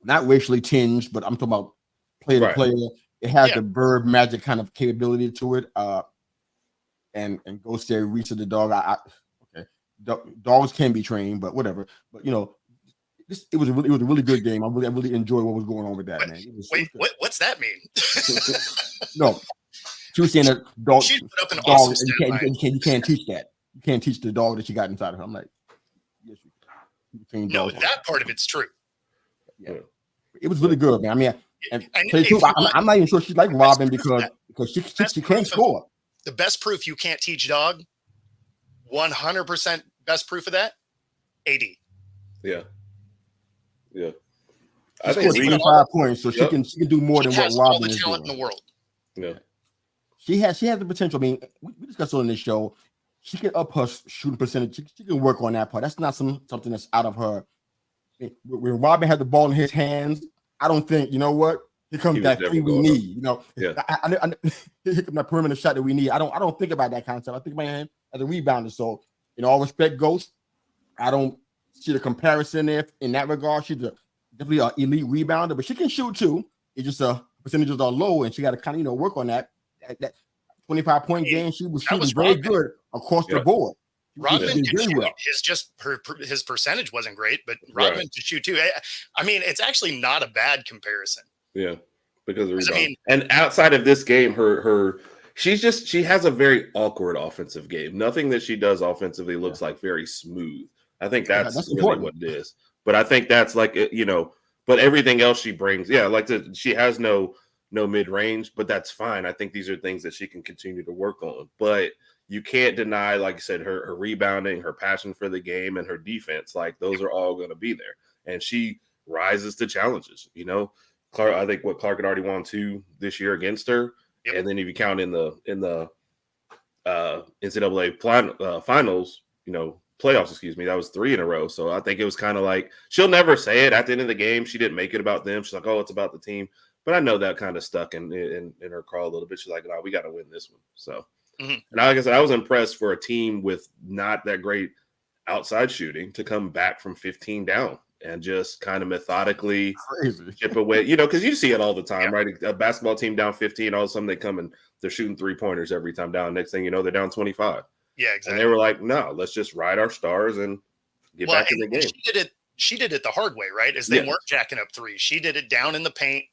not racially tinged, but I'm talking about player to player. It has the Bird Magic kind of capability to it. And go say Reese of the dog. Dogs can be trained, but whatever. But it was a really good game. I really enjoyed what was going on with that, man. What's that mean? No, she was saying that dog. She put up an awesome you can't teach that. You can't teach the dog that you got inside of her. I'm like, yes, you can. No, that part of it's true. Yeah, it was really good, man. I mean, I'm not even sure she's like Robin because she can't score. The best proof you can't teach dog, 100% best proof of that, AD. Yeah. I think 25 points, so she can do more than what Robin is doing. Talent in the world. Yeah. She has the potential. I mean, we discussed on this show. She can up her shooting percentage. She can work on that part. That's not something that's out of her. When Robin had the ball in his hands, I don't think, you know what? Here comes that thing we need. Here comes that perimeter shot that we need. I don't think about that concept. I think about him as a rebounder. So, all respect, Ghost. I don't see the comparison there in that regard. She's definitely an elite rebounder, but she can shoot too. It's just percentages are low, and she got to kind of work on that. That 25-point game, she was shooting very good across the board. Rodman could shoot. Well. His percentage wasn't great, but Rodman could shoot too. I mean, it's actually not a bad comparison. Yeah, because of rebound. And outside of this game, she has a very awkward offensive game. Nothing that she does offensively looks like very smooth. I think that's really what it is. But I think that's like but everything else she brings, she has no mid-range, but that's fine. I think these are things that she can continue to work on. But you can't deny, like I said, her rebounding, her passion for the game, and her defense. Like, those are all going to be there. And she rises to challenges. Clark, I think Clark had already won 2 this year against her. Yep. And then if you count in the NCAA finals, playoffs, that was 3 in a row. So I think it was kind of like, she'll never say it at the end of the game. She didn't make it about them. She's like, oh, it's about the team. But I know that kind of stuck in her craw a little bit. She's like, no, we got to win this one. So, and like I said, I was impressed for a team with not that great outside shooting to come back from 15 down and just kind of methodically chip away, because you see it all the time, right? A basketball team down 15, all of a sudden they come and they're shooting 3-pointers every time down. Next thing you know, they're down 25. Yeah, exactly. And they were like, no, let's just ride our stars and get back in the game. She did it the hard way, right? As they weren't jacking up threes. She did it down in the paint,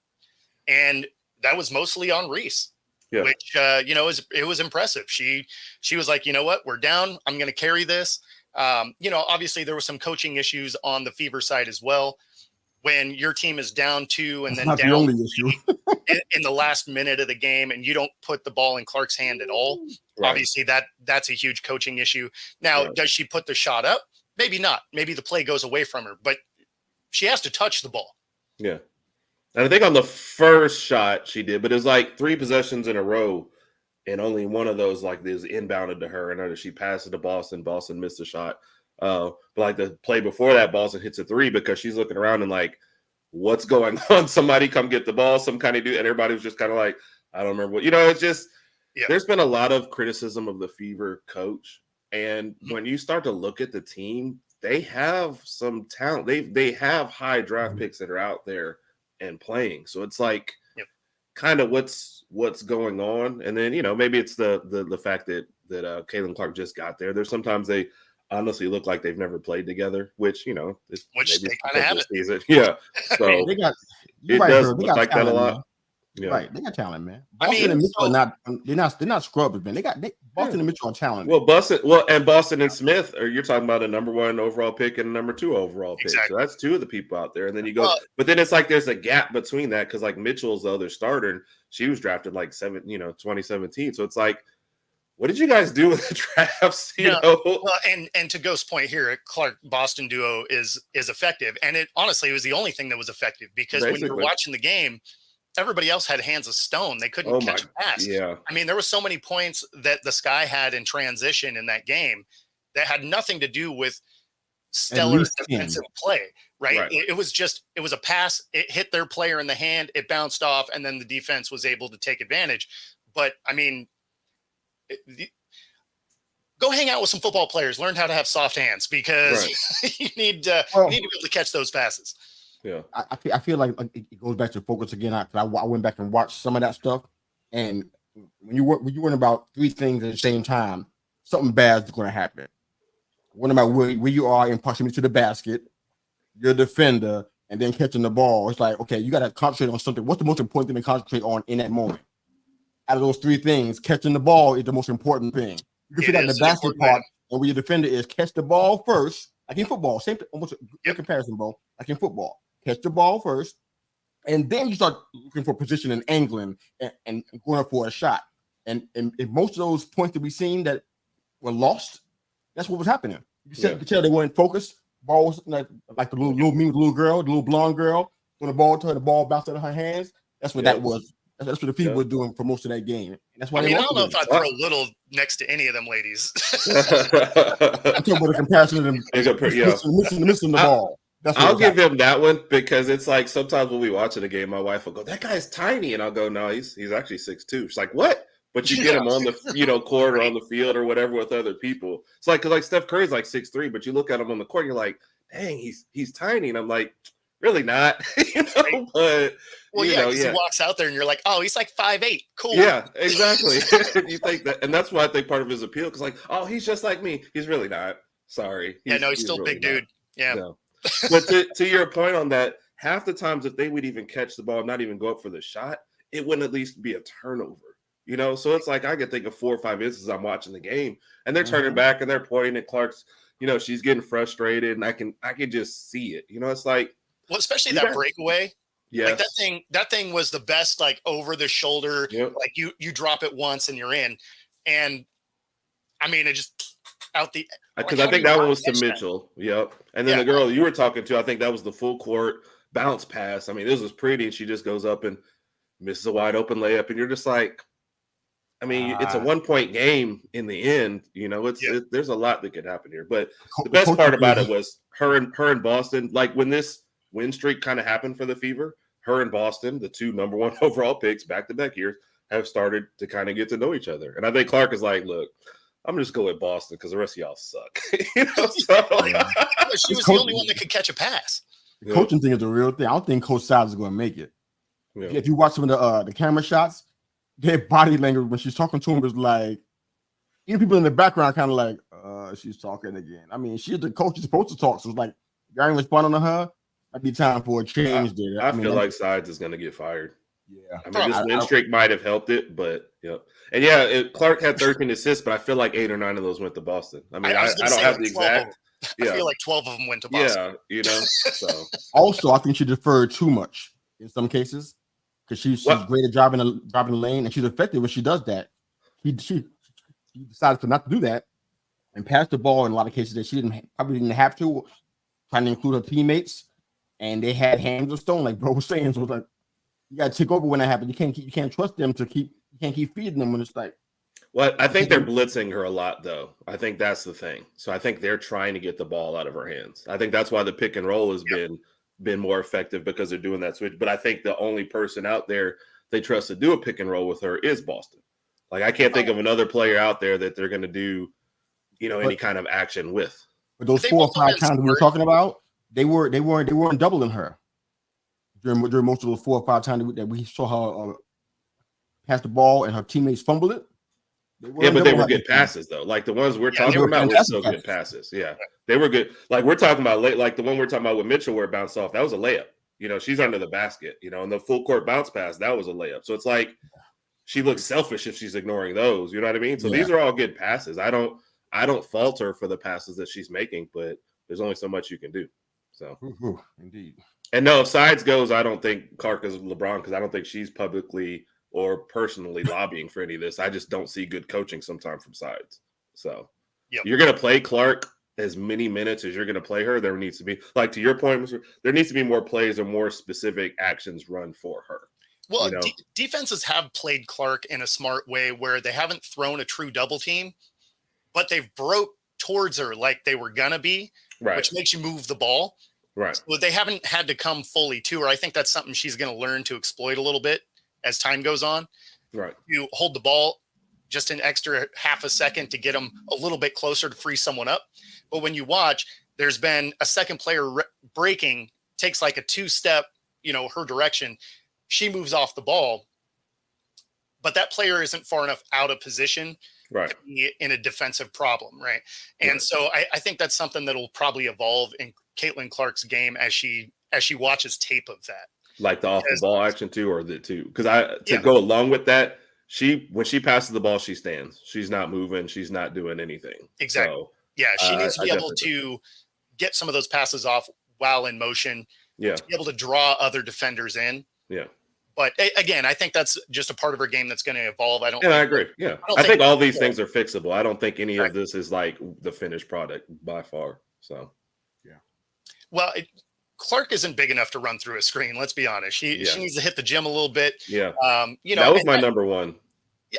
and that was mostly on Reese. Yeah. Which it was impressive. She was like, you know what, we're down. I'm going to carry this. Obviously there were some coaching issues on the Fever side as well. When your team is down 2 and then down the only issue. in the last minute of the game, and you don't put the ball in Clark's hand at all. Right. Obviously that's a huge coaching issue. Now, does she put the shot up? Maybe not. Maybe the play goes away from her, but she has to touch the ball. Yeah. And I think on the first shot she did, but it was like 3 possessions in a row, and only one of those like is inbounded to her. And then she passes to Boston. Boston missed the shot. But like the play before that, Boston hits a 3 because she's looking around and like, what's going on? Somebody come get the ball, some kind of do. And everybody was just kind of like, I don't remember what, it's just, there's been a lot of criticism of the Fever coach. And when you start to look at the team, they have some talent. They have high draft picks that are out there and playing. So it's like kind of what's going on. And then, maybe it's the fact that Caitlin Clark just got there. There's sometimes they honestly look like they've never played together, which they kind of have it. Yeah. So they got like that a lot. Yeah. Right, they got talent, man. Boston and Mitchell are they're not scrubbers, man. Boston and Mitchell are talented. Boston and Smith, or you're talking about a number 1 overall pick and a number 2 overall pick. Exactly. So that's 2 of the people out there. And then you go, but then it's like there's a gap between that because like Mitchell's the other starter, and she was drafted like 2017. So it's like, what did you guys do with the drafts? Well, and to Ghost's point here, Clark Boston duo is effective, and it honestly was the only thing that was effective because when you're watching the game, everybody else had hands of stone. They couldn't catch a pass. Yeah. I mean, there were so many points that the Sky had in transition in that game that had nothing to do with stellar defensive play, right? It was a pass. It hit their player in the hand. It bounced off, and then the defense was able to take advantage. But, I mean, go hang out with some football players. Learn how to have soft hands because you need to be able to catch those passes. Yeah, I feel like it goes back to focus again. I went back and watched some of that stuff, and when you worry about 3 things at the same time, something bad is going to happen. What about where you are in proximity to the basket, your defender, and then catching the ball? It's like, okay, you got to concentrate on something. What's the most important thing to concentrate on in that moment? Out of those 3 things, catching the ball is the most important thing. You can figure out the basket part, and where your defender is, catch the ball first, like in football. Same thing, almost a comparison, bro. Like in football. Catch the ball first, and then you start looking for position and angling and going up for a shot. And most of those points that we've seen that were lost, that's what was happening. You could tell they weren't focused. Ball was like the little girl, the little blonde girl, when the ball bounced out of her hands. That's what that was. That's what the people were doing for most of that game. And that's why I don't know if I'd throw little next to any of them ladies. I'm talking about the comparison of them missing the ball. I'll give him that one because it's like sometimes when we watch a game, my wife will go, "That guy's tiny," and I'll go, "No, he's actually 6'2". She's like, "What?" But you get him on the court or on the field or whatever with other people. It's like because Steph Curry's like 6'3", but you look at him on the court, you're like, "Dang, he's tiny," and I'm like, "Really not?" But he walks out there and you're like, "Oh, he's like 5'8". Cool. Yeah, exactly. You think that, and that's why I think part of his appeal because like, "Oh, he's just like me." He's really not. Sorry. He's still really big dude. Yeah. No. But to your point on that, half the times if they would even catch the ball, not even go up for the shot, it wouldn't at least be a turnover. So it's like I could think of 4 or 5 instances I'm watching the game, and they're turning back and they're pointing at Clark's. She's getting frustrated, and I can just see it. It's like, well, especially that breakaway. Yeah, like that thing was the best, like over the shoulder. Yep. Like you drop it once and you're in, and I mean it just out the. Because I think that one was to Mitchell. Yep. And then the girl you were talking to, I think that was the full court bounce pass. I mean, this was pretty, and she just goes up and misses a wide open layup, and you're just like, I mean, it's a 1-point game in the end. There's a lot that could happen here. But the best part about it was her and Boston. Like when this win streak kind of happened for the Fever, her and Boston, the two number one overall picks back-to-back years, have started to kind of get to know each other. And I think Clark is like, look, I'm just going with Boston because the rest of y'all suck. She was the only one that could catch a pass. The coaching thing is the real thing. I don't think Coach Sides is going to make it. Yeah. If you watch some of the camera shots, their body language when she's talking to him is like, even people in the background kind of like, she's talking again. I mean, she's the coach. She's supposed to talk. So it's like, you ain't responding to her. Might be time for a change there. I feel like Sides is going to get fired. Yeah. I mean, this win streak might have helped it, but And Clark had 13 assists, but I feel like 8 or 9 of those went to Boston. I mean, I don't have the exact. I feel like 12 of them went to Boston. Yeah, So also, I think she deferred too much in some cases because she's great at driving the lane, and she's effective when she does that. She decided to not do that and pass the ball in a lot of cases that she probably didn't have to, trying to include her teammates, and they had hands of stone, like bro was saying. So it was like, you got to take over when that happens. You can't trust them you can't keep feeding them when it's like. Well, I think they're blitzing her a lot, though. I think that's the thing. So I think they're trying to get the ball out of her hands. I think that's why the pick and roll has been more effective because they're doing that switch. But I think the only person out there they trust to do a pick and roll with her is Boston. Like, I can't think of another player out there that they're going to do, any kind of action with. But those 4 or 5 times we were talking about, they weren't doubling her during most of those 4 or 5 times that we saw her pass the ball and her teammates fumble it. But they were good passes, though. Like the ones we're talking about were still good passes. Yeah, they were good. Like we're talking about like the one we're talking about with Mitchell where it bounced off. That was a layup. She's under the basket. And the full court bounce pass, that was a layup. So it's like she looks selfish if she's ignoring those. You know what I mean? So these are all good passes. I don't fault her for the passes that she's making, but there's only so much you can do. So indeed. And no, if Sides goes, I don't think Clark is LeBron because I don't think she's publicly or personally lobbying for any of this. I just don't see good coaching sometimes from Sides. So you're going to play Clark as many minutes as you're going to play her. There needs to be, like to your point, there needs to be more plays or more specific actions run for her. Well, defenses have played Clark in a smart way where they haven't thrown a true double team, but they've broke towards her like they were going to be, which makes you move the ball. Right. So they haven't had to come fully to her. I think that's something she's going to learn to exploit a little bit as time goes on. Right. You hold the ball just an extra half a second to get them a little bit closer to free someone up. But when you watch, there's been a second player breaking, takes like a 2-step, her direction. She moves off the ball, but that player isn't far enough out of position to be in a defensive problem. Right. And so I think that's something that'll probably evolve in Caitlin Clark's game as she watches tape of that. Like the off the ball action too, or the two? Because go along with that, when she passes the ball, she stands. She's not moving. She's not doing anything. Exactly. So, she needs to be able to get some of those passes off while in motion. Yeah. To be able to draw other defenders in. Yeah. But again, I think that's just a part of her game that's going to evolve. I agree. Yeah. I think all these things are fixable. I don't think any of this is like the finished product by far. So, yeah. Well, Clark isn't big enough to run through a screen. Let's be honest. She needs to hit the gym a little bit. Yeah. That was my number one.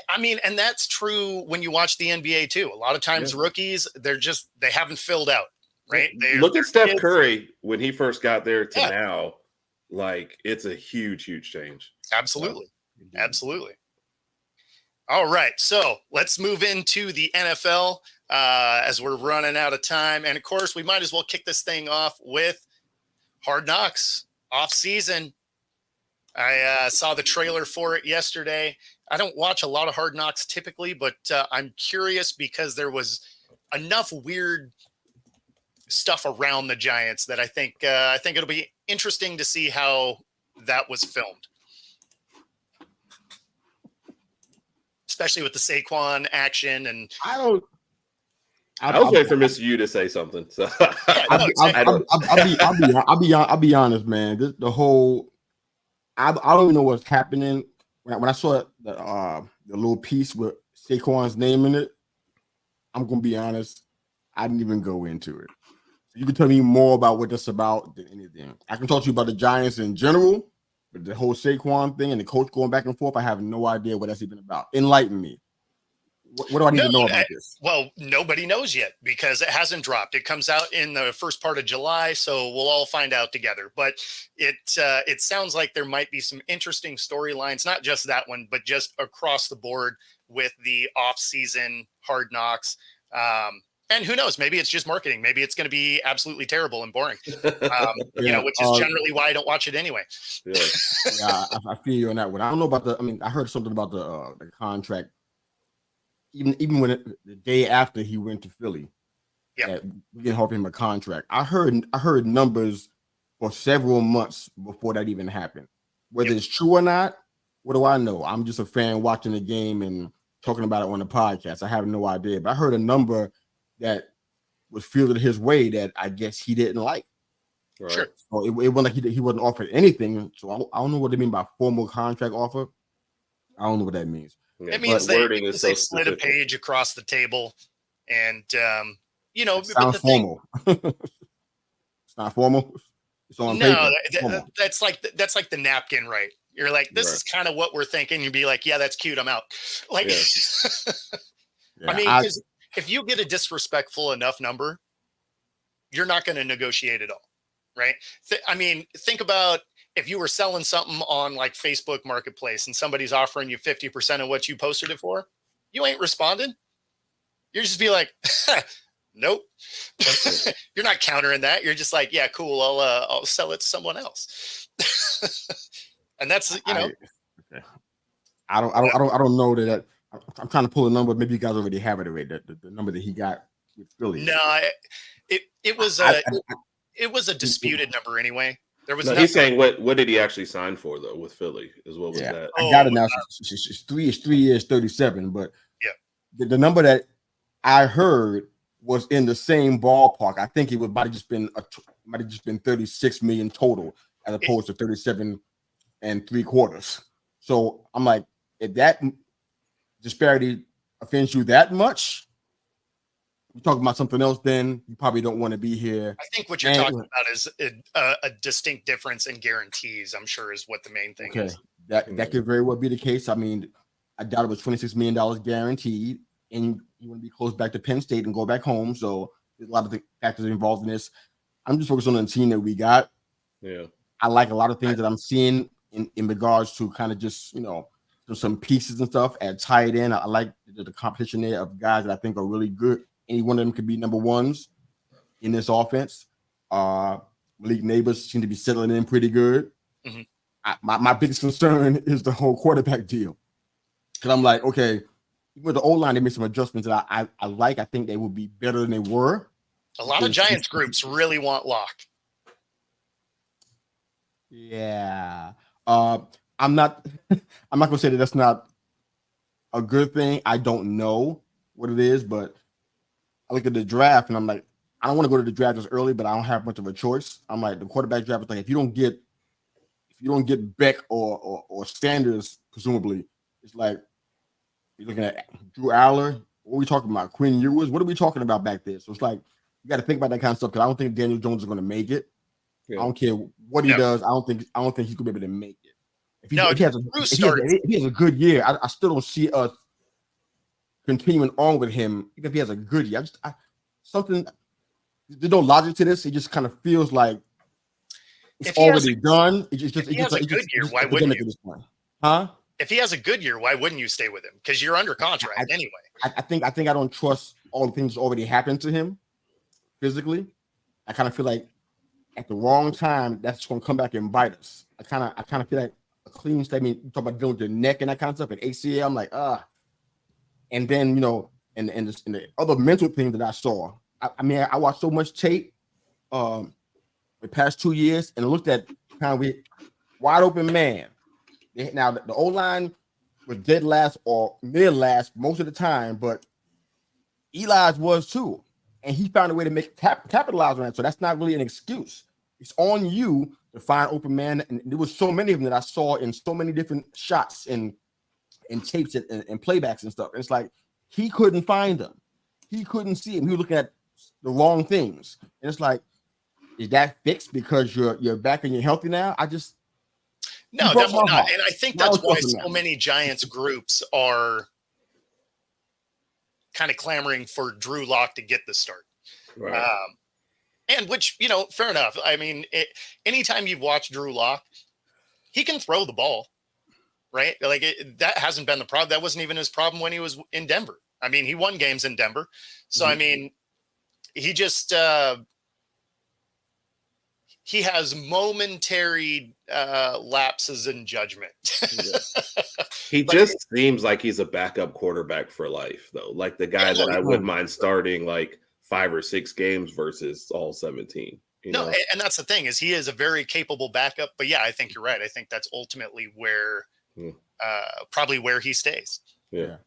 I mean, and that's true when you watch the NBA too. A lot of times rookies, they haven't filled out, right? Look at Steph Curry when he first got there to now. Like, it's a huge, huge change. Absolutely. Absolutely. All right. So let's move into the NFL as we're running out of time. And of course, we might as well kick this thing off with Hard Knocks off season. I saw the trailer for it yesterday. I don't watch a lot of Hard Knocks typically, but I'm curious because there was enough weird stuff around the Giants that I think it'll be interesting to see how that was filmed, especially with the Saquon action. And I was waiting for Mr. U to say something. So I'll be honest, man. The whole I don't even know what's happening. When I saw the little piece with Saquon's name in it, I'm gonna be honest. I didn't even go into it. You can tell me more about what that's about than anything. I can talk to you about the Giants in general, but the whole Saquon thing and the coach going back and forth, I have no idea what that's even about. Enlighten me. What do I need to know about this? Well, nobody knows yet because it hasn't dropped. It comes out in the first part of July, so we'll all find out together. But it sounds like there might be some interesting storylines, not just that one, but just across the board with the off-season Hard Knocks. And who knows? Maybe it's just marketing. Maybe it's going to be absolutely terrible and boring. Which is generally why I don't watch it anyway. Yeah, I feel you on that one. I don't know about I heard something about the contract. Even when the day after he went to Philly, we didn't offer him a contract. I heard numbers for several months before that even happened. Whether it's true or not, what do I know? I'm just a fan watching the game and talking about it on the podcast. I have no idea, but I heard a number that was fielded his way that I guess he didn't like. Right. Sure. So it wasn't like he wasn't offered anything. So I don't know what they mean by formal contract offer. I don't know what that means. It means they split a page across the table, and sounds formal. It's not formal. It's on paper. That's like the napkin, right? You're like, this is kind of what we're thinking. You'd be like, yeah, that's cute. I'm out. Like, I mean, if you get a disrespectful enough number, you're not going to negotiate at all, right? Think about if you were selling something on like Facebook Marketplace and somebody's offering you 50% of what you posted it for, you ain't responding. You just be like, nope. You're not countering that. You're just like, yeah, cool. I'll sell it to someone else. And that's, I don't know that. I'm trying to pull a number. Maybe you guys already have it already. The number that he got with Philly. No, it was a disputed number anyway. There was. He's saying what did he actually sign for though with Philly? Is what was that? I got it now. It's 3 years, 37. But the number that I heard was in the same ballpark. I think it might have just been 36 million total as opposed to 37 3/4. So I'm like, if that disparity offends you that much, you're talking about something else, then you probably don't want to be here. I think what you're talking about is a distinct difference in guarantees, I'm sure, is what the main thing is. That could very well be the case. I mean, I doubt it was $26 million guaranteed, and you want to be close back to Penn State and go back home. So there's a lot of the factors involved in this. I'm just focused on the team that we got. Yeah. I like a lot of things that I'm seeing in regards to kind of just, some pieces and stuff at tight end. I like the competition there of guys that I think are really good. Any one of them could be number ones in this offense. Malik Neighbors seem to be settling in pretty good. Mm-hmm. My biggest concern is the whole quarterback deal. Because I'm like, okay, with the O-line, they made some adjustments that I like. I think they would be better than they were. A lot of Giants groups really want Locke. Yeah. I'm not gonna say that that's not a good thing. I don't know what it is, but I look at the draft and I'm like, I don't want to go to the draft as early, but I don't have much of a choice. I'm like, the quarterback draft is like, if you don't get Beck or Sanders, presumably, it's like you're looking at Drew Aller. What are we talking about? Quinn Ewers? What are we talking about back there? So it's like you got to think about that kind of stuff because I don't think Daniel Jones is going to make it. Yeah. I don't care what he does. I don't think he's gonna be able to make it. If he has a good year, I still don't see us continuing on with him. Even if he has a good year, there's no logic to this. It just kind of feels like it's already done. If he has a good year, why wouldn't you? Huh? If he has a good year, why wouldn't you stay with him? Because you're under contract anyway. I think I don't trust all the things that already happened to him physically. I kind of feel like at the wrong time, that's going to come back and bite us. I kind of feel like a clean statement. You talk about dealing with your neck and that kind of stuff, and ACL. I'm like, and then and the other mental thing that I saw. I watched so much tape, the past 2 years, and looked at kind of wide open man. Now the O-line was dead last or mid last most of the time, but Eli's was too. And he found a way to capitalize on that. So that's not really an excuse. It's on you to find open man. And there was so many of them that I saw in so many different shots and tapes and playbacks and stuff. And it's like he couldn't find them. He couldn't see them. He was looking at the wrong things. And it's like, is that fixed because you're back and you're healthy now? No, definitely not. And I think that's why so many Giants groups are kind of clamoring for Drew Lock to get the start. Right. And which, fair enough. I mean, anytime you've watched Drew Lock, he can throw the ball, right? Like that hasn't been the problem. That wasn't even his problem when he was in Denver. I mean, he won games in Denver. So, I mean, he just, he has momentary lapses in judgment. He just seems like he's a backup quarterback for life, though. Like the guy that I wouldn't mind starting like 5 or 6 games versus all 17. No, and that's the thing is he is a very capable backup. But yeah, I think you're right. I think that's ultimately where probably where he stays. Yeah.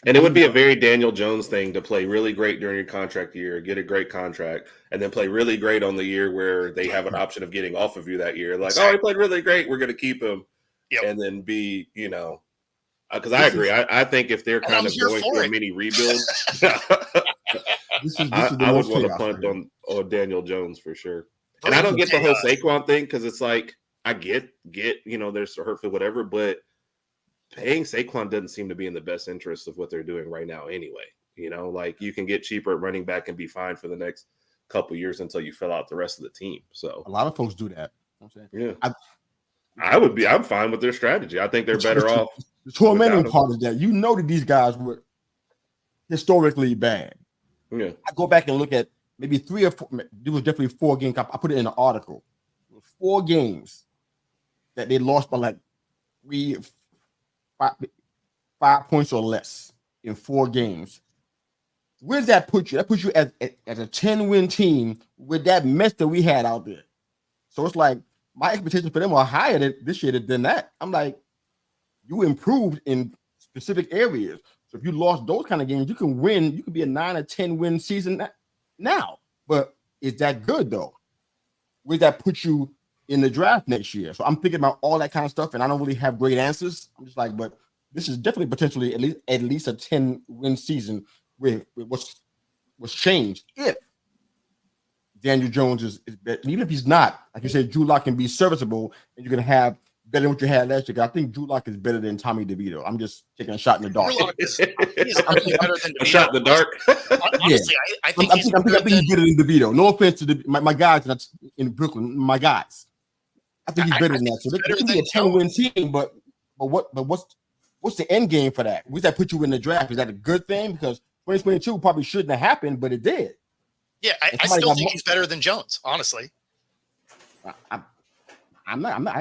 And it would be a very Daniel Jones thing to play really great during your contract year, get a great contract, and then play really great on the year where they have an option of getting off of you that year. Like, oh, he played really great. We're going to keep him. Yep. And then be, because I agree. I think if they're kind of going through a mini rebuild, I would want to punt on Daniel Jones for sure. And I don't get the whole Saquon thing because it's like, I get, there's hurtful, whatever, but paying Saquon doesn't seem to be in the best interest of what they're doing right now anyway. Like you can get cheaper at running back and be fine for the next couple years until you fill out the rest of the team. So a lot of folks do that. Yeah. I'm fine with their strategy. I think they're better off. The tormenting part is that that these guys were historically bad. Yeah. I go back and look at maybe 3 or 4. There was definitely 4 games. I put it in an article. 4 games that they lost by like 5 points or less in 4 games. Where does that put you? That puts you as a 10-win team with that mess that we had out there. So it's like my expectations for them are higher this year than that. I'm like, you improved in specific areas. So if you lost those kind of games, you can win. You could be a 9 or 10 win season now. But is that good though? Where does that put you in the draft next year? So I'm thinking about all that kind of stuff, and I don't really have great answers. I'm just like, but this is definitely potentially at least a 10-win season with what's changed. If Daniel Jones is better, even if he's not, like you said, Drew Lock can be serviceable, and you're gonna have better than what you had last year. I think Drew Lock is better than Tommy DeVito. I'm just taking a shot in the dark. He's definitely better than DeVito. A shot in the dark. Honestly, I think he's better than DeVito. No offense to my guys in Brooklyn, my guys. I think he's better than that. So they can be a 10-win team, but what's the end game for that? Where does that put you in the draft? Is that a good thing? Because 2022 probably shouldn't have happened, but it did. Yeah, I still think he's better than Jones, honestly. I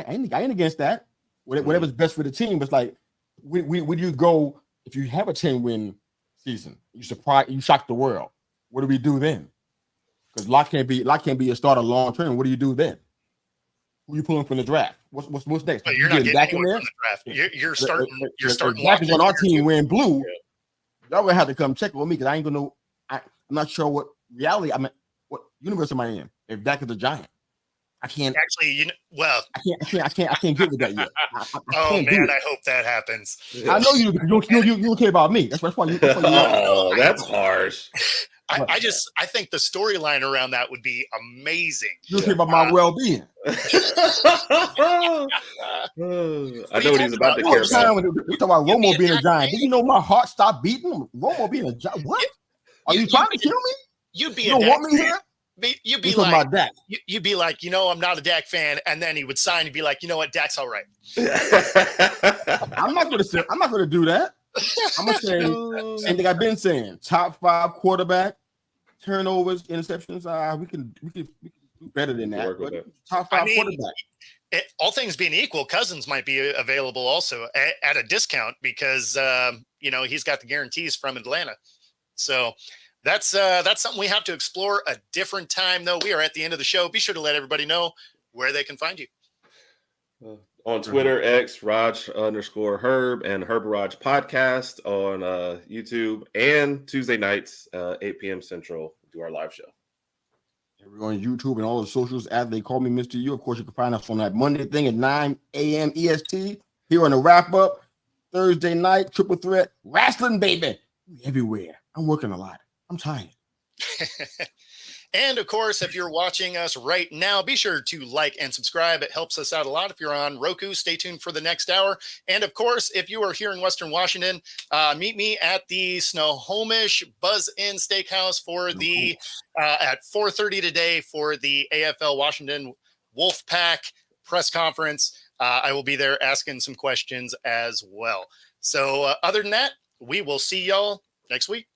ain't against that. Whatever's best for the team. But it's like, where do you go if you have a 10-win season? You shock the world. What do we do then? Because Lock can't be a starter long term. What do you do then? Who you pulling from the draft? What's next? But you're not getting anyone from the draft. You're starting. You're starting. Lock is on our team wearing blue. Y'all gonna have to come check with me because I ain't gonna know. I'm not sure what reality. What universe am I in? If Dak is a Giant, I can't actually. I can't get with that yet. Oh man, I hope that happens. I know you don't care about me. That's why you. Oh, that's harsh. I think the storyline around that would be amazing. You don't care about my well-being. I know what he's about to care about. We talk about Romo being a Giant. Did you know my heart stopped beating? Romo being a Giant. What? Are you trying to kill me? You'd be you don't want me here? You'd be like, you'd be like, I'm not a Dak fan, and then he would sign and be like, you know what, Dak's all right. I'm not going to do that. I'm going to say same thing I've been saying. Top 5 quarterback, turnovers, interceptions. We can do better than that. But top 5 quarterback. All things being equal, Cousins might be available also at a discount because he's got the guarantees from Atlanta. So that's something we have to explore a different time, though. We are at the end of the show. Be sure to let everybody know where they can find you. On Twitter, X, Raj_Herb and Herbaraj Podcast on YouTube, and Tuesday nights, 8 p.m. Central, do our live show. We're on YouTube and all the socials as they call me Mr. U. Of course, you can find us on that Monday thing at 9 a.m. EST. Here on the wrap up, Thursday night, triple threat, wrestling, baby. Everywhere. I'm working a lot. I'm tired. And of course, if you're watching us right now, be sure to like and subscribe. It helps us out a lot. If you're on Roku, stay tuned for the next hour. And of course, if you are here in Western Washington, meet me at the Snohomish Buzz Inn Steakhouse for the at 4:30 today for the AFL Washington Wolfpack press conference. I will be there asking some questions as well. So other than that, we will see y'all next week.